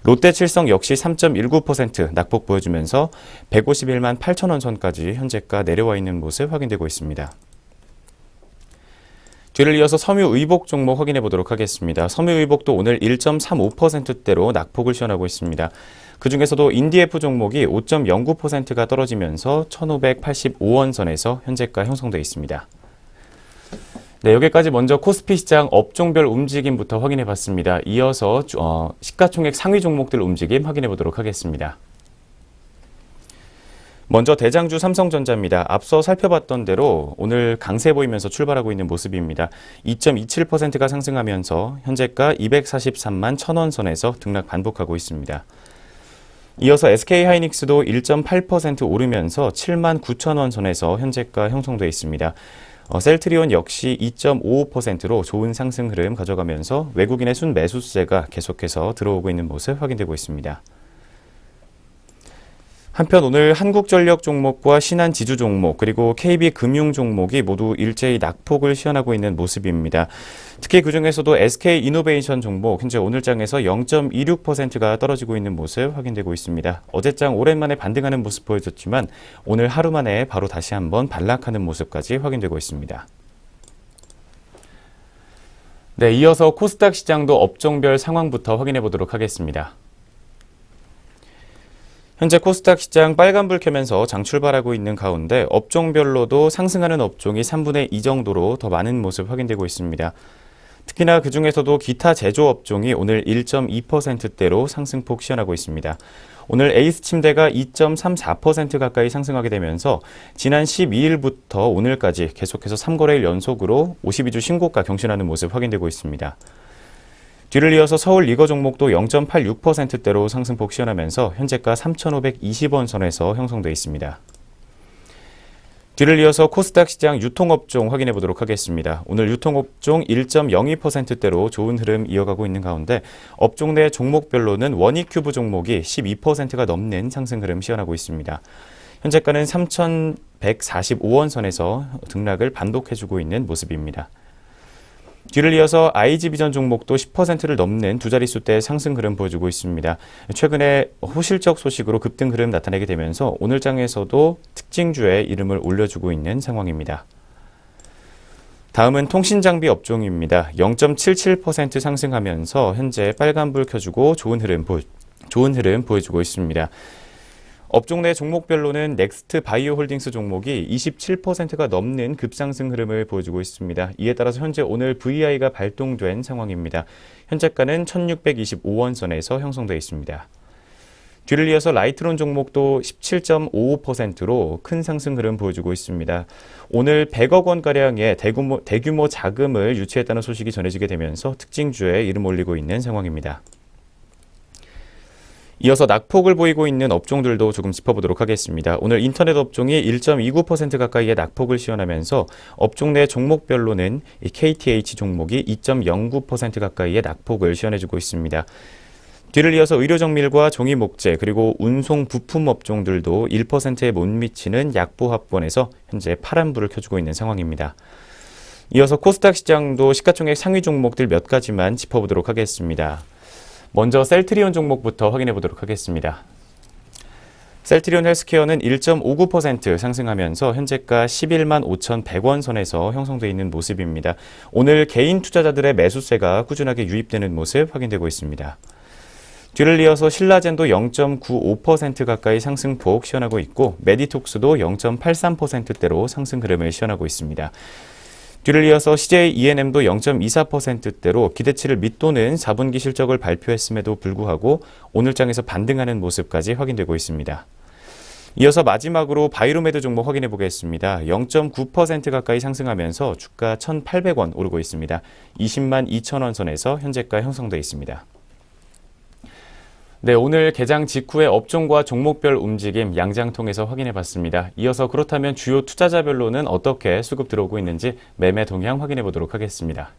롯데칠성 역시 3.19% 낙폭 보여주면서 151만 8천 원 선까지 현재가 내려와 있는 모습 확인되고 있습니다. 뒤를 이어서 섬유의복 종목 확인해 보도록 하겠습니다. 섬유의복도 오늘 1.35%대로 낙폭을 시현하고 있습니다. 그중에서도 인디에프 종목이 5.09%가 떨어지면서 1,585원 선에서 현재가 형성되어 있습니다. 네, 여기까지 먼저 코스피 시장 업종별 움직임부터 확인해 봤습니다. 이어서 시가총액 상위 종목들 움직임 확인해 보도록 하겠습니다. 먼저 대장주 삼성전자입니다. 앞서 살펴봤던 대로 오늘 강세 보이면서 출발하고 있는 모습입니다. 2.27%가 상승하면서 현재가 243만 1,000원 선에서 등락 반복하고 있습니다. 이어서 SK하이닉스도 1.8% 오르면서 7만 9,000원 선에서 현재가 형성되어 있습니다. 셀트리온 역시 2.55%로 좋은 상승 흐름 가져가면서 외국인의 순매수세가 계속해서 들어오고 있는 모습 확인되고 있습니다. 한편 오늘 한국전력 종목과 신한지주 종목 그리고 KB금융 종목이 모두 일제히 낙폭을 시현하고 있는 모습입니다. 특히 그중에서도 SK이노베이션 종목 현재 오늘장에서 0.26%가 떨어지고 있는 모습 확인되고 있습니다. 어제장 오랜만에 반등하는 모습 보여줬지만 오늘 하루 만에 바로 다시 한번 반락하는 모습까지 확인되고 있습니다. 네, 이어서 코스닥 시장도 업종별 상황부터 확인해 보도록 하겠습니다. 현재 코스닥 시장 빨간불 켜면서 장 출발하고 있는 가운데 업종별로도 상승하는 업종이 3분의 2 정도로 더 많은 모습 확인되고 있습니다. 특히나 그중에서도 기타 제조업종이 오늘 1.2%대로 상승폭 시현하고 있습니다. 오늘 에이스침대가 2.34% 가까이 상승하게 되면서 지난 12일부터 오늘까지 계속해서 3거래일 연속으로 52주 신고가 경신하는 모습 확인되고 있습니다. 뒤를 이어서 서울 리거 종목도 0.86%대로 상승폭 시현하면서 현재가 3,520원 선에서 형성되어 있습니다. 뒤를 이어서 코스닥 시장 유통업종 확인해 보도록 하겠습니다. 오늘 유통업종 1.02%대로 좋은 흐름 이어가고 있는 가운데 업종 내 종목별로는 원익큐브 종목이 12%가 넘는 상승 흐름 시현하고 있습니다. 현재가는 3,145원 선에서 등락을 반복해주고 있는 모습입니다. 뒤를 이어서 IG비전 종목도 10%를 넘는 두 자릿수대 상승 흐름 보여주고 있습니다. 최근에 호실적 소식으로 급등 흐름 나타내게 되면서 오늘장에서도 특징주에 이름을 올려주고 있는 상황입니다. 다음은 통신장비 업종입니다. 0.77% 상승하면서 현재 빨간불 켜주고 좋은 흐름 보여주고 있습니다. 업종 내 종목별로는 넥스트 바이오홀딩스 종목이 27%가 넘는 급상승 흐름을 보여주고 있습니다. 이에 따라서 현재 오늘 VI가 발동된 상황입니다. 현재가는 1,625원 선에서 형성되어 있습니다. 뒤를 이어서 라이트론 종목도 17.55%로 큰 상승 흐름 보여주고 있습니다. 오늘 100억 원가량의 대규모 자금을 유치했다는 소식이 전해지게 되면서 특징주에 이름 올리고 있는 상황입니다. 이어서 낙폭을 보이고 있는 업종들도 조금 짚어보도록 하겠습니다. 오늘 인터넷 업종이 1.29% 가까이의 낙폭을 시현하면서 업종 내 종목별로는 KTH 종목이 2.09% 가까이의 낙폭을 시현해주고 있습니다. 뒤를 이어서 의료정밀과 종이목재 그리고 운송 부품 업종들도 1%에 못 미치는 약보합권에서 현재 파란불을 켜주고 있는 상황입니다. 이어서 코스닥 시장도 시가총액 상위 종목들 몇 가지만 짚어보도록 하겠습니다. 먼저 셀트리온 종목부터 확인해 보도록 하겠습니다. 셀트리온 헬스케어는 1.59% 상승하면서 현재가 11만 5,100원 선에서 형성되어 있는 모습입니다. 오늘 개인 투자자들의 매수세가 꾸준하게 유입되는 모습 확인되고 있습니다. 뒤를 이어서 신라젠도 0.95% 가까이 상승폭 시현하고 있고 메디톡스도 0.83%대로 상승 흐름을 시현하고 있습니다. 뒤를 이어서 CJ E&M도 0.24%대로 기대치를 밑도는 4분기 실적을 발표했음에도 불구하고 오늘장에서 반등하는 모습까지 확인되고 있습니다. 이어서 마지막으로 바이로메드 종목 확인해 보겠습니다. 0.9% 가까이 상승하면서 주가 1,800원 오르고 있습니다. 20만 2천원 선에서 현재가 형성되어 있습니다. 네, 오늘 개장 직후의 업종과 종목별 움직임 양장 통해서 확인해 봤습니다. 이어서 그렇다면 주요 투자자별로는 어떻게 수급 들어오고 있는지 매매 동향 확인해 보도록 하겠습니다.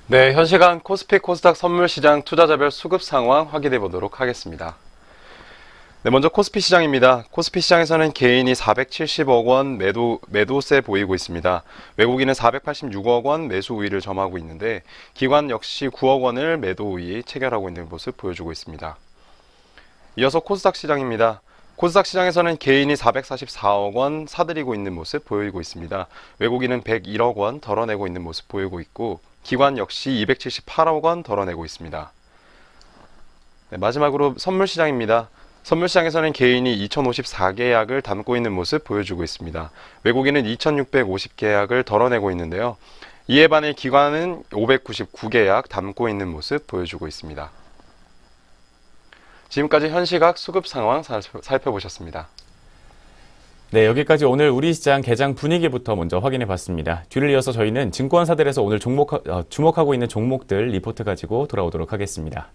네, 현 시간 코스피 코스닥 선물시장 투자자별 수급 상황 확인해 보도록 하겠습니다. 네, 먼저 코스피 시장입니다. 코스피 시장에서는 개인이 470억 원 매도세 보이고 있습니다. 외국인은 486억 원 매수 우위를 점하고 있는데 기관 역시 9억 원을 매도 우위 체결하고 있는 모습 보여주고 있습니다. 이어서 코스닥 시장입니다. 코스닥 시장에서는 개인이 444억 원 사들이고 있는 모습 보이고 있습니다. 외국인은 101억 원 덜어내고 있는 모습 보이고 있고 기관 역시 278억 원 덜어내고 있습니다. 네, 마지막으로 선물 시장입니다. 선물 시장에서는 개인이 2054계약을 담고 있는 모습 보여주고 있습니다. 외국인은 2650계약을 덜어내고 있는데요. 이에 반해 기관은 599계약 담고 있는 모습 보여주고 있습니다. 지금까지 현시각 수급 상황 살펴보셨습니다. 네, 여기까지 오늘 우리 시장 개장 분위기부터 먼저 확인해 봤습니다. 뒤를 이어서 저희는 증권사들에서 오늘 주목하고 있는 종목들 리포트 가지고 돌아오도록 하겠습니다.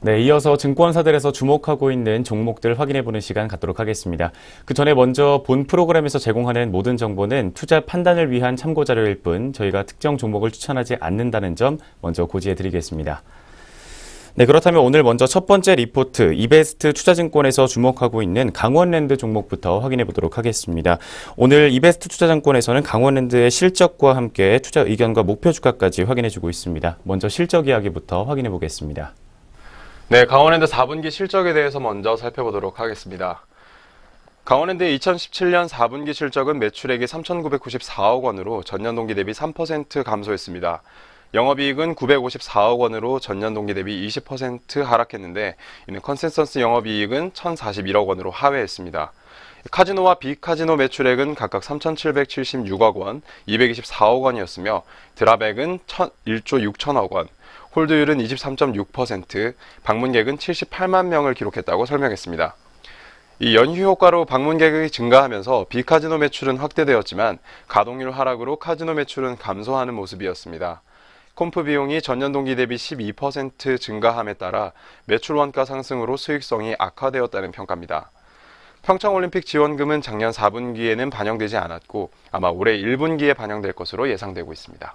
네, 이어서 증권사들에서 주목하고 있는 종목들 확인해보는 시간 갖도록 하겠습니다. 그 전에 먼저 본 프로그램에서 제공하는 모든 정보는 투자 판단을 위한 참고 자료일 뿐 저희가 특정 종목을 추천하지 않는다는 점 먼저 고지해드리겠습니다. 네, 그렇다면 오늘 먼저 첫 번째 리포트 이베스트 투자증권에서 주목하고 있는 강원랜드 종목부터 확인해 보도록 하겠습니다. 오늘 이베스트 투자증권에서는 강원랜드의 실적과 함께 투자 의견과 목표 주가까지 확인해 주고 있습니다. 먼저 실적 이야기부터 확인해 보겠습니다. 네, 강원랜드 4분기 실적에 대해서 먼저 살펴보도록 하겠습니다. 강원랜드의 2017년 4분기 실적은 매출액이 3,994억 원으로 전년 동기 대비 3% 감소했습니다. 영업이익은 954억 원으로 전년 동기 대비 20% 하락했는데 이는 컨센서스 영업이익은 1,041억 원으로 하회했습니다. 카지노와 비카지노 매출액은 각각 3,776억 원, 224억 원이었으며 드랍액은 1조 6천억 원, 홀드율은 23.6%, 방문객은 78만 명을 기록했다고 설명했습니다. 이 연휴 효과로 방문객이 증가하면서 비카지노 매출은 확대되었지만 가동률 하락으로 카지노 매출은 감소하는 모습이었습니다. 콤프 비용이 전년 동기 대비 12% 증가함에 따라 매출 원가 상승으로 수익성이 악화되었다는 평가입니다. 평창올림픽 지원금은 작년 4분기에는 반영되지 않았고 아마 올해 1분기에 반영될 것으로 예상되고 있습니다.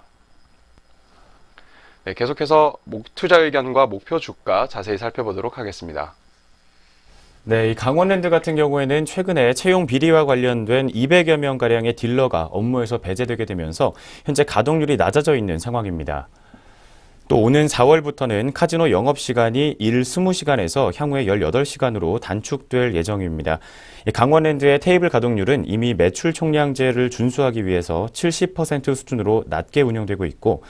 네, 계속해서 투자 의견과 목표 주가 자세히 살펴보도록 하겠습니다. 네, 이 강원랜드 같은 경우에는 최근에 채용 비리와 관련된 200여 명가량의 딜러가 업무에서 배제되게 되면서 현재 가동률이 낮아져 있는 상황입니다. 또 오는 4월부터는 카지노 영업시간이 일 20시간에서 향후에 18시간으로 단축될 예정입니다. 강원랜드의 테이블 가동률은 이미 매출 총량제를 준수하기 위해서 70% 수준으로 낮게 운영되고 있고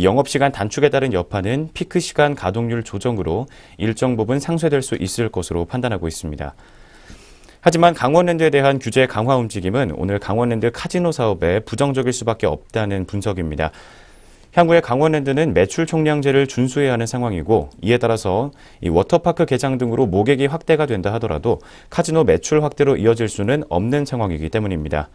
영업시간 단축에 따른 여파는 피크 시간 가동률 조정으로 일정 부분 상쇄될 수 있을 것으로 판단하고 있습니다. 하지만 강원랜드에 대한 규제 강화 움직임은 오늘 강원랜드 카지노 사업에 부정적일 수밖에 없다는 분석입니다. 향후에 강원랜드는 매출 총량제를 준수해야 하는 상황이고 이에 따라서 이 워터파크 개장 등으로 모객이 확대가 된다 하더라도 카지노 매출 확대로 이어질 수는 없는 상황이기 때문입니다.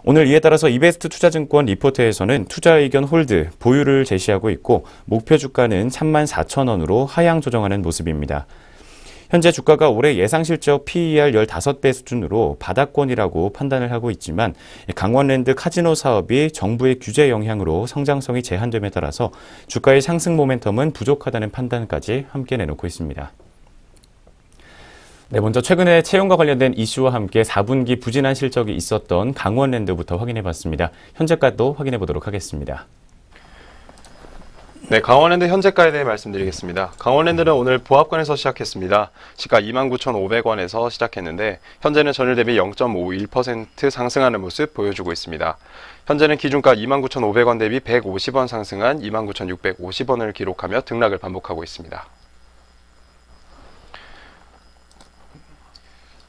오늘 이에 따라서 이베스트 투자증권 리포트에서는 투자 의견 홀드, 보유를 제시하고 있고 목표 주가는 34,000원으로 하향 조정하는 모습입니다. 현재 주가가 올해 예상 실적 PER 15배 수준으로 바닥권이라고 판단을 하고 있지만 강원랜드 카지노 사업이 정부의 규제 영향으로 성장성이 제한됨에 따라서 주가의 상승 모멘텀은 부족하다는 판단까지 함께 내놓고 있습니다. 네, 먼저 최근에 채용과 관련된 이슈와 함께 4분기 부진한 실적이 있었던 강원랜드부터 확인해 봤습니다. 현재가도 확인해 보도록 하겠습니다. 네, 강원랜드 현재가에 대해 말씀드리겠습니다. 강원랜드는 오늘 보합권에서 시작했습니다. 시가 29,500원에서 시작했는데 현재는 전일 대비 0.51% 상승하는 모습 보여주고 있습니다. 현재는 기준가 29,500원 대비 150원 상승한 29,650원을 기록하며 등락을 반복하고 있습니다.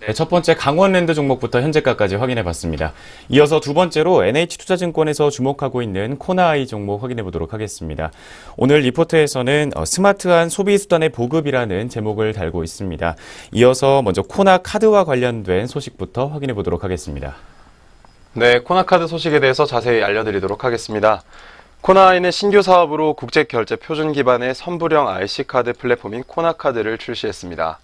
네, 첫 번째 강원랜드 종목부터 현재가까지 확인해 봤습니다. 이어서 두 번째로 NH투자증권에서 주목하고 있는 코나아이 종목 확인해 보도록 하겠습니다. 오늘 리포트에서는 스마트한 소비수단의 보급이라는 제목을 달고 있습니다. 이어서 먼저 코나카드와 관련된 소식부터 확인해 보도록 하겠습니다. 네, 코나카드 소식에 대해서 자세히 알려드리도록 하겠습니다. 코나아이는 신규 사업으로 국제결제 표준 기반의 선불형 RC카드 플랫폼인 코나카드를 출시했습니다.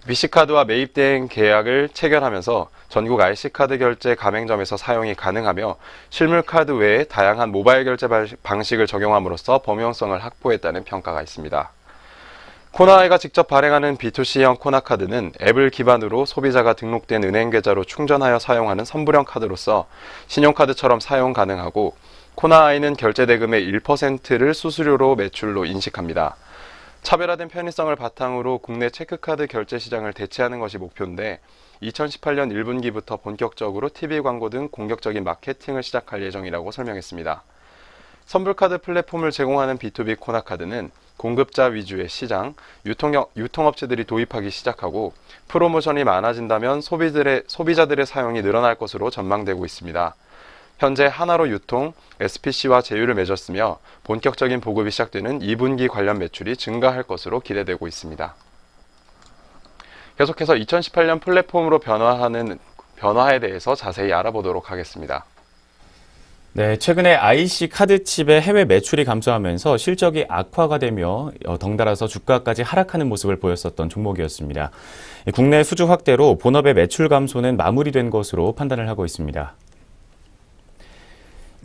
BC카드와 매입대행 계약을 체결하면서 전국 RC카드 결제 가맹점에서 사용이 가능하며 실물카드 외에 다양한 모바일 결제 방식을 적용함으로써 범용성을 확보했다는 평가가 있습니다. 코나아이가 직접 발행하는 B2C형 코나카드는 앱을 기반으로 소비자가 등록된 은행 계좌로 충전하여 사용하는 선불형 카드로서 신용카드처럼 사용 가능하고 코나아이는 결제 대금의 1%를 수수료로 매출로 인식합니다. 차별화된 편의성을 바탕으로 국내 체크카드 결제 시장을 대체하는 것이 목표인데 2018년 1분기부터 본격적으로 TV 광고 등 공격적인 마케팅을 시작할 예정이라고 설명했습니다. 선불카드 플랫폼을 제공하는 B2B 코나카드는 공급자 위주의 시장, 유통업체들이 도입하기 시작하고 프로모션이 많아진다면 소비자들의 사용이 늘어날 것으로 전망되고 있습니다. 현재 하나로 유통, SPC와 제휴를 맺었으며 본격적인 보급이 시작되는 2분기 관련 매출이 증가할 것으로 기대되고 있습니다. 계속해서 2018년 플랫폼으로 변화에 대해서 자세히 알아보도록 하겠습니다. 네, 최근에 IC 카드칩의 해외 매출이 감소하면서 실적이 악화가 되며 덩달아서 주가까지 하락하는 모습을 보였었던 종목이었습니다. 국내 수주 확대로 본업의 매출 감소는 마무리된 것으로 판단을 하고 있습니다.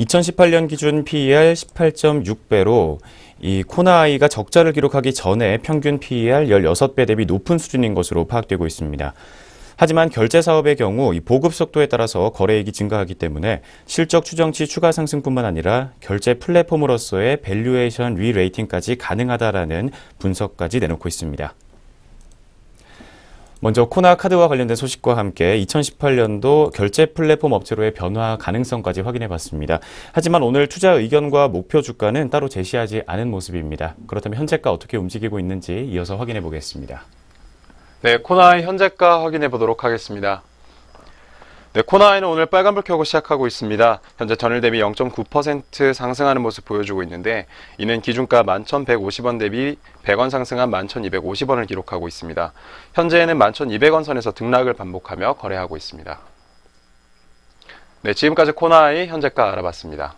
2018년 기준 PER 18.6배로 이 코나아이가 적자를 기록하기 전에 평균 PER 16배 대비 높은 수준인 것으로 파악되고 있습니다. 하지만 결제 사업의 경우 이 보급 속도에 따라서 거래액이 증가하기 때문에 실적 추정치 추가 상승뿐만 아니라 결제 플랫폼으로서의 밸류에이션 리레이팅까지 가능하다라는 분석까지 내놓고 있습니다. 먼저 코나 카드와 관련된 소식과 함께 2018년도 결제 플랫폼 업체로의 변화 가능성까지 확인해 봤습니다. 하지만 오늘 투자 의견과 목표 주가는 따로 제시하지 않은 모습입니다. 그렇다면 현재가 어떻게 움직이고 있는지 이어서 확인해 보겠습니다. 네, 코나아이 현재가 확인해 보도록 하겠습니다. 네, 코나아이는 오늘 빨간불 켜고 시작하고 있습니다. 현재 전일 대비 0.9% 상승하는 모습 보여주고 있는데 이는 기준가 11,150원 대비 100원 상승한 11,250원을 기록하고 있습니다. 현재는 11,200원 선에서 등락을 반복하며 거래하고 있습니다. 네, 지금까지 코나아이 현재가 알아봤습니다.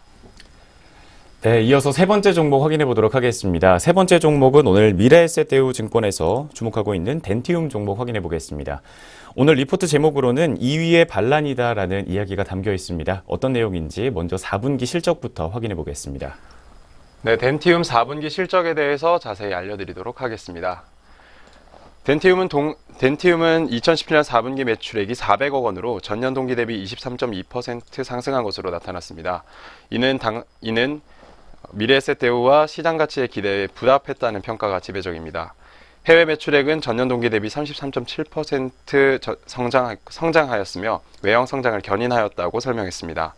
네, 이어서 세 번째 종목 확인해 보도록 하겠습니다. 세 번째 종목은 오늘 미래에셋대우증권에서 주목하고 있는 덴티움 종목 확인해 보겠습니다. 오늘 리포트 제목으로는 2위의 반란이다라는 이야기가 담겨 있습니다. 어떤 내용인지 먼저 4분기 실적부터 확인해 보겠습니다. 네, 덴티움 4분기 실적에 대해서 자세히 알려드리도록 하겠습니다. 덴티움은 2017년 4분기 매출액이 400억 원으로 전년 동기 대비 23.2% 상승한 것으로 나타났습니다. 이는 미래에셋대우와 시장 가치의 기대에 부합했다는 평가가 지배적입니다. 해외 매출액은 전년 동기 대비 33.7% 성장하였으며 외형 성장을 견인하였다고 설명했습니다.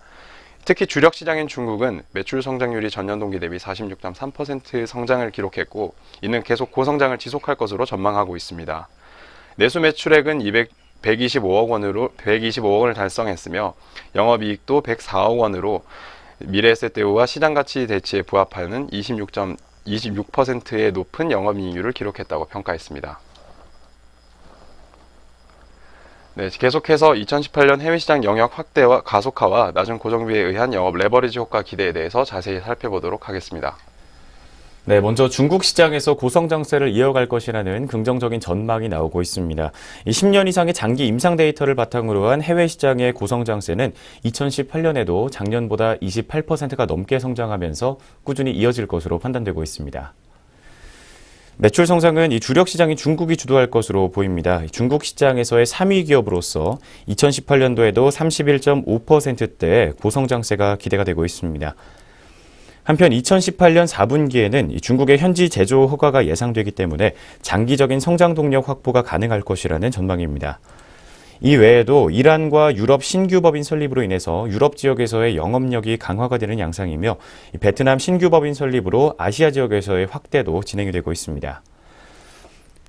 특히 주력 시장인 중국은 매출 성장률이 전년 동기 대비 46.3% 성장을 기록했고 이는 계속 고성장을 지속할 것으로 전망하고 있습니다. 내수 매출액은 125억 원을 달성했으며 영업이익도 104억 원으로 미래에셋대우와 시장 가치 대치에 부합하는 26%의 높은 영업이익률을 기록했다고 평가했습니다. 네, 계속해서 2018년 해외 시장 영역 확대와 가속화와 낮은 고정비에 의한 영업 레버리지 효과 기대에 대해서 자세히 살펴보도록 하겠습니다. 네, 먼저 중국 시장에서 고성장세를 이어갈 것이라는 긍정적인 전망이 나오고 있습니다. 10년 이상의 장기 임상 데이터를 바탕으로 한 해외 시장의 고성장세는 2018년에도 작년보다 28%가 넘게 성장하면서 꾸준히 이어질 것으로 판단되고 있습니다. 매출 성장은 이 주력 시장인 중국이 주도할 것으로 보입니다. 중국 시장에서의 3위 기업으로서 2018년도에도 31.5%대 고성장세가 기대가 되고 있습니다. 한편 2018년 4분기에는 중국의 현지 제조 허가가 예상되기 때문에 장기적인 성장 동력 확보가 가능할 것이라는 전망입니다. 이 외에도 이란과 유럽 신규 법인 설립으로 인해서 유럽 지역에서의 영업력이 강화가 되는 양상이며 베트남 신규 법인 설립으로 아시아 지역에서의 확대도 진행이 되고 있습니다.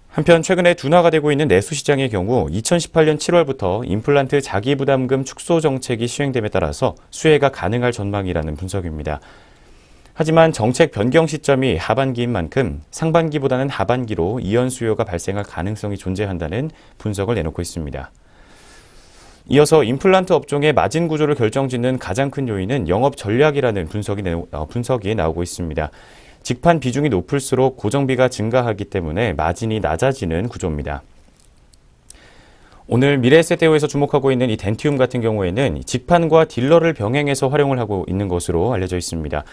한편 최근에 둔화가 되고 있는 내수 시장의 경우 2018년 7월부터 임플란트 자기부담금 축소 정책이 시행됨에 따라서 수혜가 가능할 전망이라는 분석입니다. 하지만 정책 변경 시점이 하반기인 만큼 상반기보다는 하반기로 이연 수요가 발생할 가능성이 존재한다는 분석을 내놓고 있습니다. 이어서 임플란트 업종의 마진 구조를 결정짓는 가장 큰 요인은 영업 전략이라는 분석이 나오고 있습니다. 직판 비중이 높을수록 고정비가 증가하기 때문에 마진이 낮아지는 구조입니다. 오늘 미래에셋대우에서 주목하고 있는 이 덴티움 같은 경우에는 직판과 딜러를 병행해서 활용을 하고 있는 것으로 알려져 있습니다.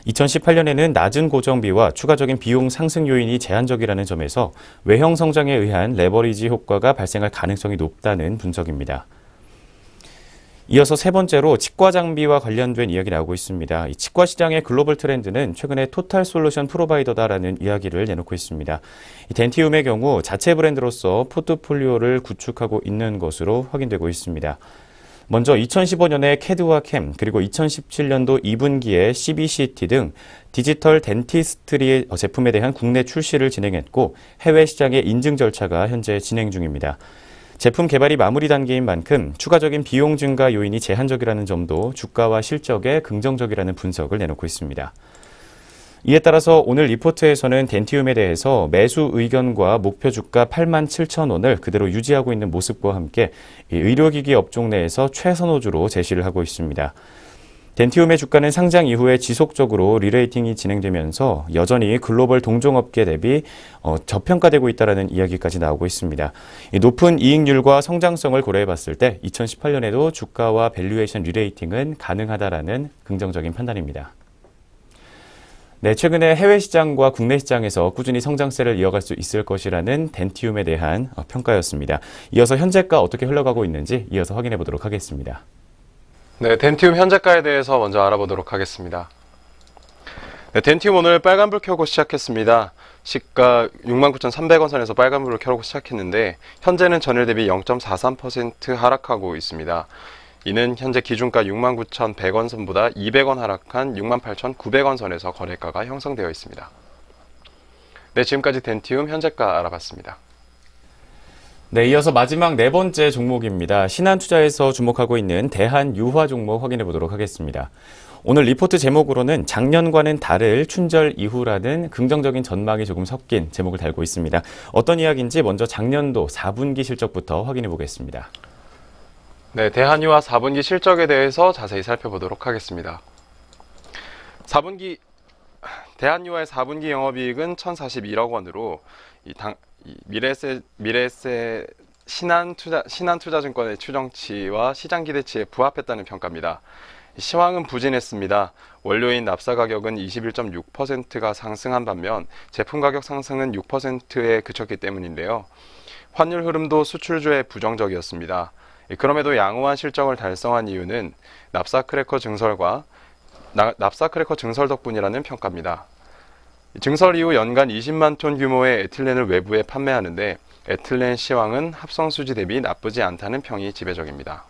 2018년에는 낮은 고정비와 추가적인 비용 상승 요인이 제한적이라는 점에서 외형 성장에 의한 레버리지 효과가 발생할 가능성이 높다는 분석입니다. 이어서 세 번째로 치과 장비와 관련된 이야기 나오고 있습니다. 이 치과 시장의 글로벌 트렌드는 최근에 토탈 솔루션 프로바이더다라는 이야기를 내놓고 있습니다. 이 덴티움의 경우 자체 브랜드로서 포트폴리오를 구축하고 있는 것으로 확인되고 있습니다. 먼저 2015년에 캐드와 캠, 그리고 2017년도 2분기에 CBCT 등 디지털 덴티스트리 제품에 대한 국내 출시를 진행했고 해외 시장의 인증 절차가 현재 진행 중입니다. 제품 개발이 마무리 단계인 만큼 추가적인 비용 증가 요인이 제한적이라는 점도 주가와 실적에 긍정적이라는 분석을 내놓고 있습니다. 이에 따라서 오늘 리포트에서는 덴티움에 대해서 매수 의견과 목표 주가 87,000원을 그대로 유지하고 있는 모습과 함께 의료기기 업종 내에서 최선호주로 제시를 하고 있습니다. 덴티움의 주가는 상장 이후에 지속적으로 리레이팅이 진행되면서 여전히 글로벌 동종업계 대비 저평가되고 있다는 이야기까지 나오고 있습니다. 이 높은 이익률과 성장성을 고려해 봤을 때 2018년에도 주가와 밸류에이션 리레이팅은 가능하다라는 긍정적인 판단입니다. 네, 최근에 해외 시장과 국내 시장에서 꾸준히 성장세를 이어갈 수 있을 것이라는 덴티움에 대한 평가였습니다. 이어서 현재가 어떻게 흘러가고 있는지 이어서 확인해 보도록 하겠습니다. 네, 덴티움 현재가에 대해서 먼저 알아보도록 하겠습니다. 네, 덴티움 오늘 빨간불 켜고 시작했습니다. 시가 69,300원 선에서 빨간불을 켜고 시작했는데 현재는 전일 대비 0.43% 하락하고 있습니다. 이는 현재 기준가 69,100원 선보다 200원 하락한 68,900원 선에서 거래가가 형성되어 있습니다. 네, 지금까지 덴티움 현재가 알아봤습니다. 네, 이어서 마지막 네 번째 종목입니다. 신한투자에서 주목하고 있는 대한유화 종목 확인해 보도록 하겠습니다. 오늘 리포트 제목으로는 작년과는 다를 춘절 이후라는 긍정적인 전망이 조금 섞인 제목을 달고 있습니다. 어떤 이야기인지 먼저 작년도 4분기 실적부터 확인해 보겠습니다. 네, 대한유화 4분기 실적에 대해서 자세히 살펴보도록 하겠습니다. 대한유화의 4분기 영업이익은 1,041억 원으로 미래에셋 신한투자증권의 추정치와 시장 기대치에 부합했다는 평가입니다. 시황은 부진했습니다. 원료인 납사 가격은 21.6%가 상승한 반면 제품 가격 상승은 6%에 그쳤기 때문인데요. 환율 흐름도 수출주에 부정적이었습니다. 그럼에도 양호한 실적을 달성한 이유는 납사 크래커 증설 덕분이라는 평가입니다. 증설 이후 연간 20만 톤 규모의 에틸렌을 외부에 판매하는데 에틸렌 시황은 합성 수지 대비 나쁘지 않다는 평이 지배적입니다.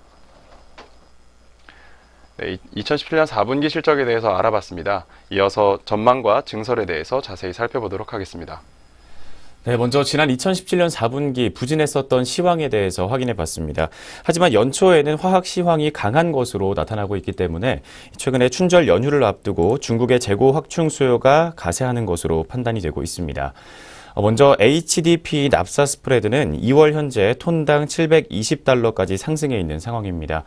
네, 2017년 4분기 실적에 대해서 알아봤습니다. 이어서 전망과 증설에 대해서 자세히 살펴보도록 하겠습니다. 네, 먼저 지난 2017년 4분기 부진했었던 시황에 대해서 확인해 봤습니다. 하지만 연초에는 화학 시황이 강한 것으로 나타나고 있기 때문에 최근에 춘절 연휴를 앞두고 중국의 재고 확충 수요가 가세하는 것으로 판단이 되고 있습니다. 먼저 HDPE 납사 스프레드는 2월 현재 톤당 720달러까지 상승해 있는 상황입니다.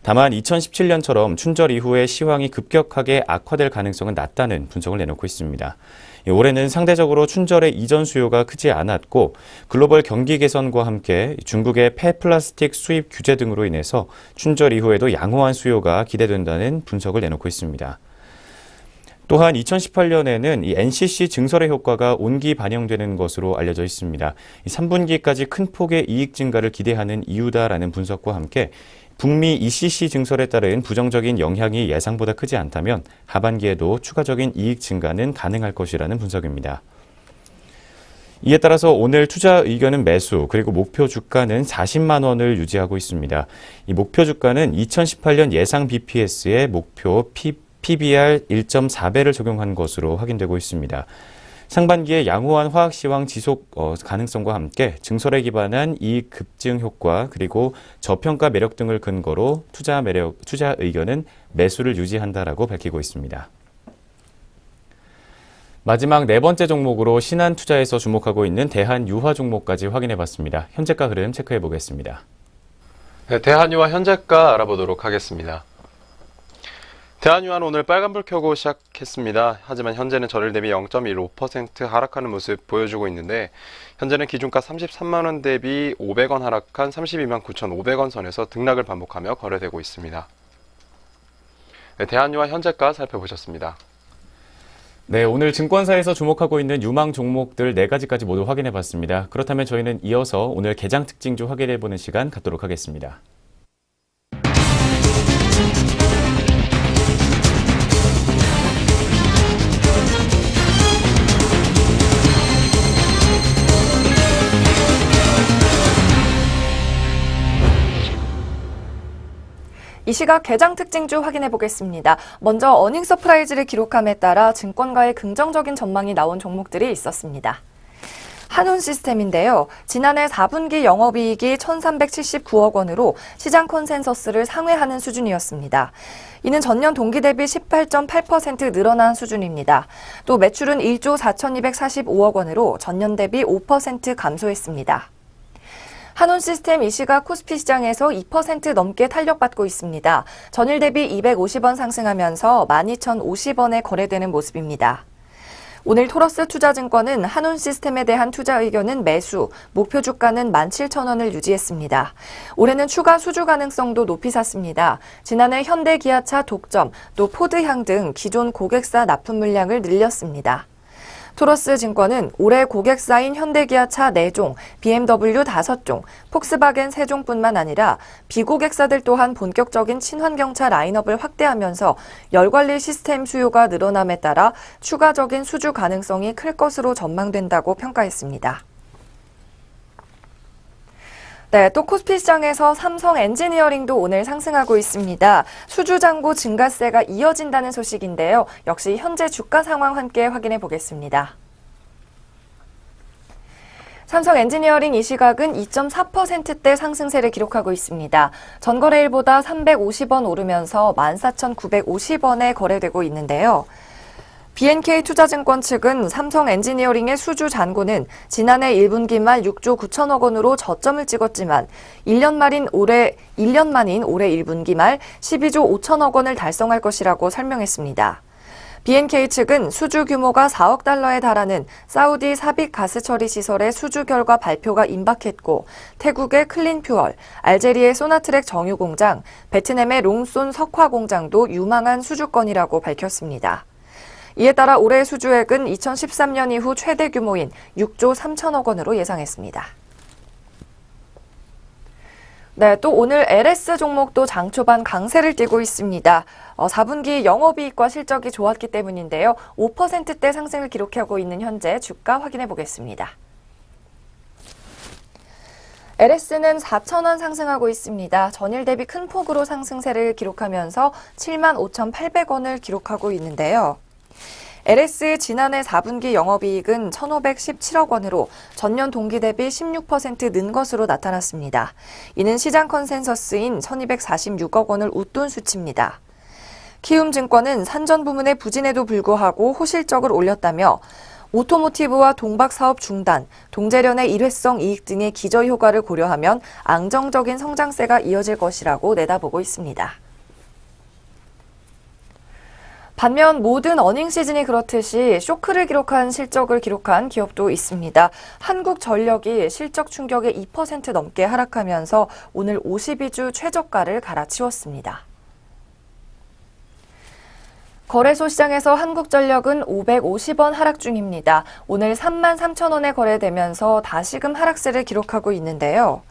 다만 2017년처럼 춘절 이후에 시황이 급격하게 악화될 가능성은 낮다는 분석을 내놓고 있습니다. 올해는 상대적으로 춘절의 이전 수요가 크지 않았고 글로벌 경기 개선과 함께 중국의 폐플라스틱 수입 규제 등으로 인해서 춘절 이후에도 양호한 수요가 기대된다는 분석을 내놓고 있습니다. 또한 2018년에는 이 NCC 증설의 효과가 온기 반영되는 것으로 알려져 있습니다. 3분기까지 큰 폭의 이익 증가를 기대하는 이유다라는 분석과 함께 북미 ECC 증설에 따른 부정적인 영향이 예상보다 크지 않다면 하반기에도 추가적인 이익 증가는 가능할 것이라는 분석입니다. 이에 따라서 오늘 투자 의견은 매수, 그리고 목표 주가는 40만 원을 유지하고 있습니다. 이 목표 주가는 2018년 예상 BPS의 목표 PBR 1.4배를 적용한 것으로 확인되고 있습니다. 상반기에 양호한 화학 시황 지속 가능성과 함께 증설에 기반한 이익 급증 효과 그리고 저평가 매력 등을 근거로 투자 의견은 매수를 유지한다라고 밝히고 있습니다. 마지막 네 번째 종목으로 신한투자에서 주목하고 있는 대한유화 종목까지 확인해 봤습니다. 현재가 흐름 체크해 보겠습니다. 네, 대한유화 현재가 알아보도록 하겠습니다. 대한유화는 오늘 빨간불 켜고 시작했습니다. 하지만 현재는 전일 대비 0.15% 하락하는 모습 보여주고 있는데 현재는 기준가 33만원 대비 500원 하락한 32만 9,500원 선에서 등락을 반복하며 거래되고 있습니다. 네, 대한유화 현재가 살펴보셨습니다. 네, 오늘 증권사에서 주목하고 있는 유망 종목들 4가지까지 모두 확인해 봤습니다. 그렇다면 저희는 이어서 오늘 개장 특징주 확인해 보는 시간 갖도록 하겠습니다. 이 시각 개장 특징주 확인해 보겠습니다. 먼저 어닝 서프라이즈를 기록함에 따라 증권가의 긍정적인 전망이 나온 종목들이 있었습니다. 한운시스템인데요. 지난해 4분기 영업이익이 1,379억 원으로 시장 컨센서스를 상회하는 수준이었습니다. 이는 전년 동기 대비 18.8% 늘어난 수준입니다. 또 매출은 1조 4,245억 원으로 전년 대비 5% 감소했습니다. 한온시스템 이 시각 코스피 시장에서 2% 넘게 탄력받고 있습니다. 전일 대비 250원 상승하면서 12,050원에 거래되는 모습입니다. 오늘 토러스 투자증권은 한온시스템에 대한 투자 의견은 매수, 목표 주가는 17,000원을 유지했습니다. 올해는 추가 수주 가능성도 높이 샀습니다. 지난해 현대기아차 독점, 또 포드향 등 기존 고객사 납품 물량을 늘렸습니다. 토러스 증권은 올해 고객사인 현대기아차 4종, BMW 5종, 폭스바겐 3종뿐만 아니라 비고객사들 또한 본격적인 친환경차 라인업을 확대하면서 열관리 시스템 수요가 늘어남에 따라 추가적인 수주 가능성이 클 것으로 전망된다고 평가했습니다. 네, 또 코스피 시장에서 삼성 엔지니어링도 오늘 상승하고 있습니다. 수주 잔고 증가세가 이어진다는 소식인데요. 역시 현재 주가 상황 함께 확인해 보겠습니다. 삼성 엔지니어링 이 시각은 2.4%대 상승세를 기록하고 있습니다. 전거래일보다 350원 오르면서 14,950원에 거래되고 있는데요. BNK 투자증권 측은 삼성 엔지니어링의 수주 잔고는 지난해 1분기 말 6조 9천억 원으로 저점을 찍었지만 1년 만인 올해 1분기 말 12조 5천억 원을 달성할 것이라고 설명했습니다. BNK 측은 수주 규모가 4억 달러에 달하는 사우디 삽입 가스 처리 시설의 수주 결과 발표가 임박했고 태국의 클린퓨얼, 알제리의 소나트랙 정유 공장, 베트남의 롱손 석화 공장도 유망한 수주건이라고 밝혔습니다. 이에 따라 올해 수주액은 2013년 이후 최대 규모인 6조 3천억 원으로 예상했습니다. 네, 또 오늘 LS 종목도 장 초반 강세를 띠고 있습니다. 4분기 영업이익과 실적이 좋았기 때문인데요. 5%대 상승을 기록하고 있는 현재 주가 확인해 보겠습니다. LS는 4,000원 상승하고 있습니다. 전일 대비 큰 폭으로 상승세를 기록하면서 75,800원을 기록하고 있는데요. LS 지난해 4분기 영업이익은 1,517억 원으로 전년 동기 대비 16% 는 것으로 나타났습니다. 이는 시장 컨센서스인 1,246억 원을 웃돈 수치입니다. 키움증권은 산전 부문의 부진에도 불구하고 호실적을 올렸다며 오토모티브와 동박 사업 중단, 동제련의 일회성 이익 등의 기저효과를 고려하면 안정적인 성장세가 이어질 것이라고 내다보고 있습니다. 반면 모든 어닝 시즌이 그렇듯이 쇼크를 기록한 실적을 기록한 기업도 있습니다. 한국전력이 실적 충격에 2% 넘게 하락하면서 오늘 52주 최저가를 갈아치웠습니다. 거래소 시장에서 한국전력은 550원 하락 중입니다. 오늘 33,000원에 거래되면서 다시금 하락세를 기록하고 있는데요.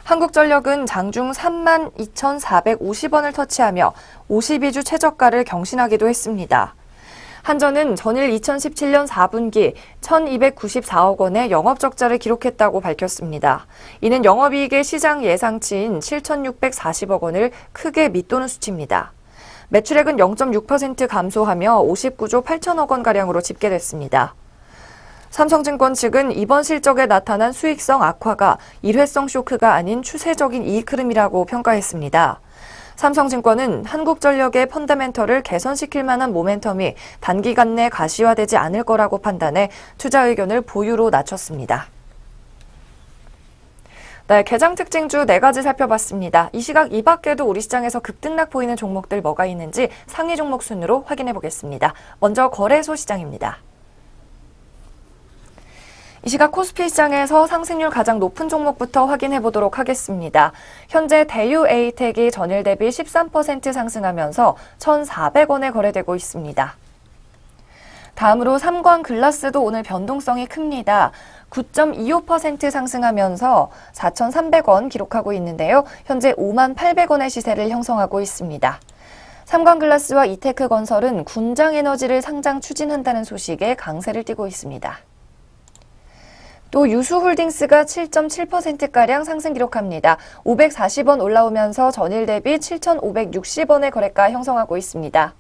한국전력은 장중 32,450원을 터치하며 52주 최저가를 경신하기도 했습니다. 한전은 전일 2017년 4분기 1,294억 원의 영업적자를 기록했다고 밝혔습니다. 이는 영업이익의 시장 예상치인 7,640억 원을 크게 밑도는 수치입니다. 매출액은 0.6% 감소하며 59조 8천억 원가량으로 집계됐습니다. 삼성증권 측은 이번 실적에 나타난 수익성 악화가 일회성 쇼크가 아닌 추세적인 이익 흐름이라고 평가했습니다. 삼성증권은 한국전력의 펀더멘털을 개선시킬 만한 모멘텀이 단기간 내 가시화되지 않을 거라고 판단해 투자 의견을 보유로 낮췄습니다. 네, 개장 특징주 4가지 살펴봤습니다. 이 시각 이 밖에도 우리 시장에서 급등락 보이는 종목들 뭐가 있는지 상위 종목 순으로 확인해 보겠습니다. 먼저 거래소 시장입니다. 이 시각 코스피 시장에서 상승률 가장 높은 종목부터 확인해 보도록 하겠습니다. 현재 대유 에이텍이 전일 대비 13% 상승하면서 1,400원에 거래되고 있습니다. 다음으로 삼광글라스도 오늘 변동성이 큽니다. 9.25% 상승하면서 4,300원 기록하고 있는데요. 현재 58,000원의 시세를 형성하고 있습니다. 삼광글라스와 이테크건설은 군장에너지를 상장 추진한다는 소식에 강세를 띠고 있습니다. 또 유수홀딩스가 7.7%가량 상승 기록합니다. 540원 올라오면서 전일 대비 7,560원의 거래가 형성하고 있습니다.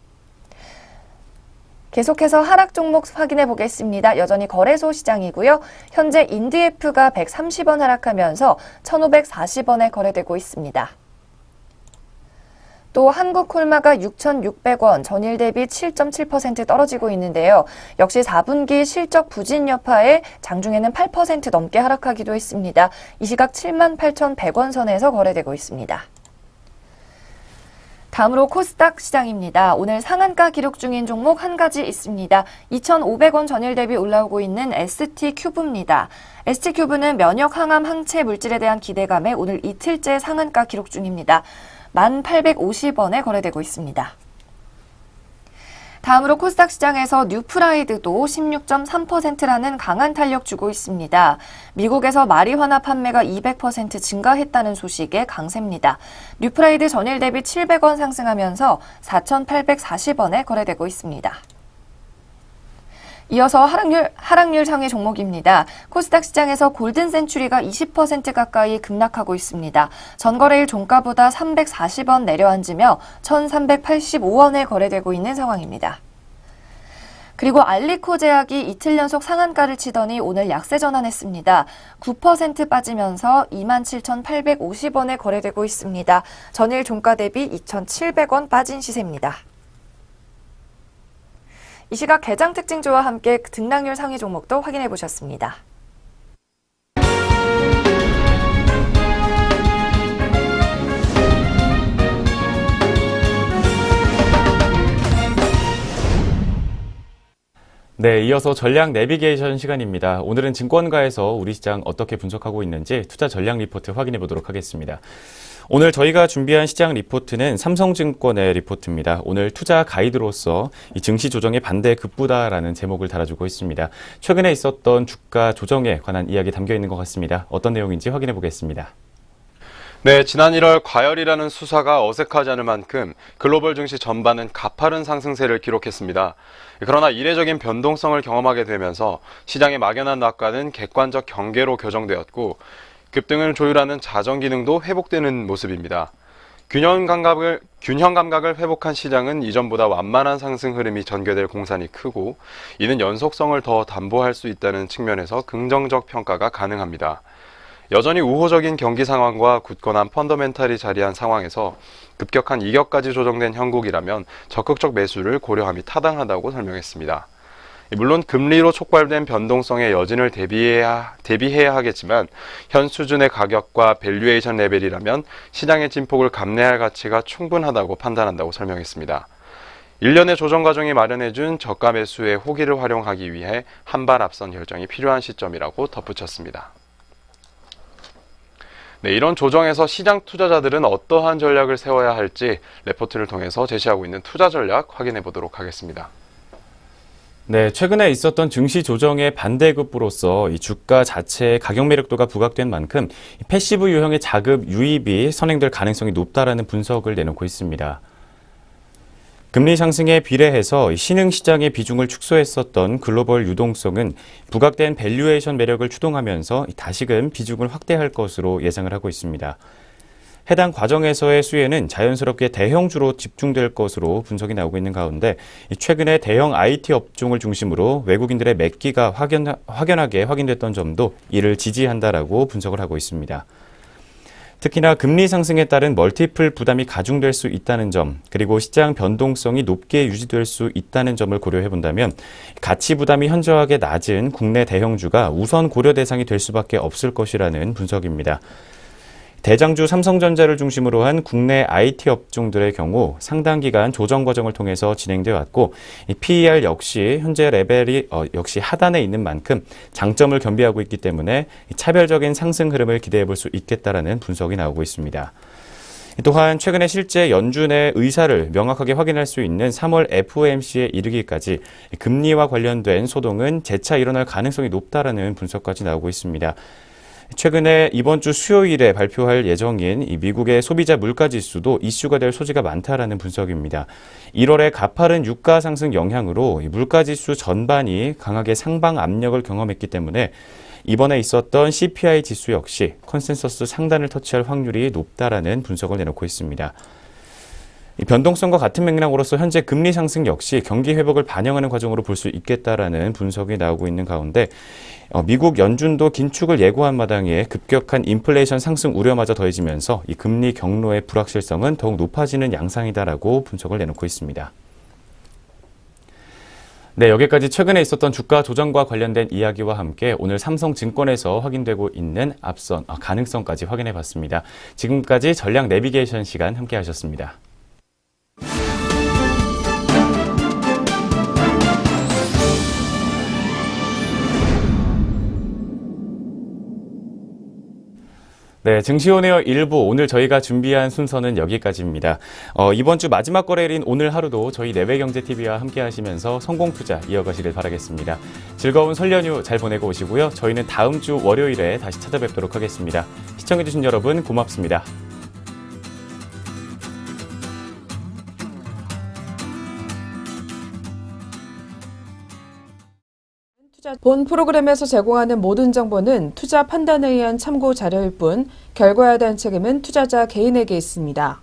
계속해서 하락 종목 확인해 보겠습니다. 여전히 거래소 시장이고요. 현재 인드에프가 130원 하락하면서 1,540원에 거래되고 있습니다. 또 한국콜마가 6,600원, 전일 대비 7.7% 떨어지고 있는데요. 역시 4분기 실적 부진 여파에 장중에는 8% 넘게 하락하기도 했습니다. 이 시각 78,100원 선에서 거래되고 있습니다. 다음으로 코스닥 시장입니다. 오늘 상한가 기록 중인 종목 한 가지 있습니다. 2,500원 전일 대비 올라오고 있는 ST큐브입니다. ST큐브는 면역 항암 항체 물질에 대한 기대감에 오늘 이틀째 상한가 기록 중입니다. 1,850원에 거래되고 있습니다. 다음으로 코스닥 시장에서 뉴프라이드도 16.3%라는 강한 탄력 주고 있습니다. 미국에서 마리화나 판매가 200% 증가했다는 소식에 강세입니다. 뉴프라이드 전일 대비 700원 상승하면서 4,840원에 거래되고 있습니다. 이어서 하락률 상위 종목입니다. 코스닥 시장에서 골든 센추리가 20% 가까이 급락하고 있습니다. 전거래일 종가보다 340원 내려앉으며 1,385원에 거래되고 있는 상황입니다. 그리고 알리코 제약이 이틀 연속 상한가를 치더니 오늘 약세 전환했습니다. 9% 빠지면서 27,850원에 거래되고 있습니다. 전일 종가 대비 2,700원 빠진 시세입니다. 이 시각 개장 특징주와 함께 등락률 상위 종목도 확인해 보셨습니다. 네, 이어서 전략 내비게이션 시간입니다. 오늘은 증권가에서 우리 시장 어떻게 분석하고 있는지 투자 전략 리포트 확인해 보도록 하겠습니다. 오늘 저희가 준비한 시장 리포트는 삼성증권의 리포트입니다. 오늘 투자 가이드로서 이 증시 조정에 반대 급부다라는 제목을 달아주고 있습니다. 최근에 있었던 주가 조정에 관한 이야기 담겨 있는 것 같습니다. 어떤 내용인지 확인해 보겠습니다. 네, 지난 1월 과열이라는 수사가 어색하지 않을 만큼 글로벌 증시 전반은 가파른 상승세를 기록했습니다. 그러나 이례적인 변동성을 경험하게 되면서 시장의 막연한 낙관은 객관적 경계로 교정되었고 급등을 조율하는 자정 기능도 회복되는 모습입니다. 균형 감각을 회복한 시장은 이전보다 완만한 상승 흐름이 전개될 공산이 크고 이는 연속성을 더 담보할 수 있다는 측면에서 긍정적 평가가 가능합니다. 여전히 우호적인 경기 상황과 굳건한 펀더멘탈이 자리한 상황에서 급격한 이격까지 조정된 형국이라면 적극적 매수를 고려함이 타당하다고 설명했습니다. 물론 금리로 촉발된 변동성의 여진을 대비해야 하겠지만 현 수준의 가격과 밸류에이션 레벨이라면 시장의 진폭을 감내할 가치가 충분하다고 판단한다고 설명했습니다. 1년의 조정 과정이 마련해준 저가 매수의 호기를 활용하기 위해 한 발 앞선 결정이 필요한 시점이라고 덧붙였습니다. 네, 이런 조정에서 시장 투자자들은 어떠한 전략을 세워야 할지 레포트를 통해서 제시하고 있는 투자 전략 확인해 보도록 하겠습니다. 네, 최근에 있었던 증시 조정의 반대급부로서 이 주가 자체의 가격 매력도가 부각된 만큼 패시브 유형의 자급 유입이 선행될 가능성이 높다라는 분석을 내놓고 있습니다. 금리 상승에 비례해서 신흥시장의 비중을 축소했었던 글로벌 유동성은 부각된 밸류에이션 매력을 추동하면서 다시금 비중을 확대할 것으로 예상을 하고 있습니다. 해당 과정에서의 수혜는 자연스럽게 대형주로 집중될 것으로 분석이 나오고 있는 가운데 최근에 대형 IT 업종을 중심으로 외국인들의 매기가 확연하게 확인됐던 점도 이를 지지한다라고 분석을 하고 있습니다. 특히나 금리 상승에 따른 멀티플 부담이 가중될 수 있다는 점, 그리고 시장 변동성이 높게 유지될 수 있다는 점을 고려해 본다면 가치 부담이 현저하게 낮은 국내 대형주가 우선 고려 대상이 될 수밖에 없을 것이라는 분석입니다. 대장주 삼성전자를 중심으로 한 국내 IT 업종들의 경우 상당 기간 조정 과정을 통해서 진행되어 왔고 PER 역시 현재 레벨이 역시 하단에 있는 만큼 장점을 겸비하고 있기 때문에 차별적인 상승 흐름을 기대해 볼 수 있겠다라는 분석이 나오고 있습니다. 또한 최근에 실제 연준의 의사를 명확하게 확인할 수 있는 3월 FOMC에 이르기까지 금리와 관련된 소동은 재차 일어날 가능성이 높다라는 분석까지 나오고 있습니다. 최근에 이번 주 수요일에 발표할 예정인 이 미국의 소비자 물가지수도 이슈가 될 소지가 많다라는 분석입니다. 1월에 가파른 유가 상승 영향으로 물가지수 전반이 강하게 상방 압력을 경험했기 때문에 이번에 있었던 CPI 지수 역시 컨센서스 상단을 터치할 확률이 높다라는 분석을 내놓고 있습니다. 이 변동성과 같은 맥락으로서 현재 금리 상승 역시 경기 회복을 반영하는 과정으로 볼 수 있겠다라는 분석이 나오고 있는 가운데 미국 연준도 긴축을 예고한 마당에 급격한 인플레이션 상승 우려마저 더해지면서 이 금리 경로의 불확실성은 더욱 높아지는 양상이다라고 분석을 내놓고 있습니다. 네, 여기까지 최근에 있었던 주가 조정과 관련된 이야기와 함께 오늘 삼성증권에서 확인되고 있는 앞선 가능성까지 확인해 봤습니다. 지금까지 전략 내비게이션 시간 함께 하셨습니다. 네, 증시온에어 1부 오늘 저희가 준비한 순서는 여기까지입니다. 이번 주 마지막 거래일인 오늘 하루도 저희 내외경제TV와 함께 하시면서 성공투자 이어가시길 바라겠습니다. 즐거운 설 연휴 잘 보내고 오시고요. 저희는 다음 주 월요일에 다시 찾아뵙도록 하겠습니다. 시청해주신 여러분 고맙습니다. 본 프로그램에서 제공하는 모든 정보는 투자 판단에 의한 참고 자료일 뿐 결과에 대한 책임은 투자자 개인에게 있습니다.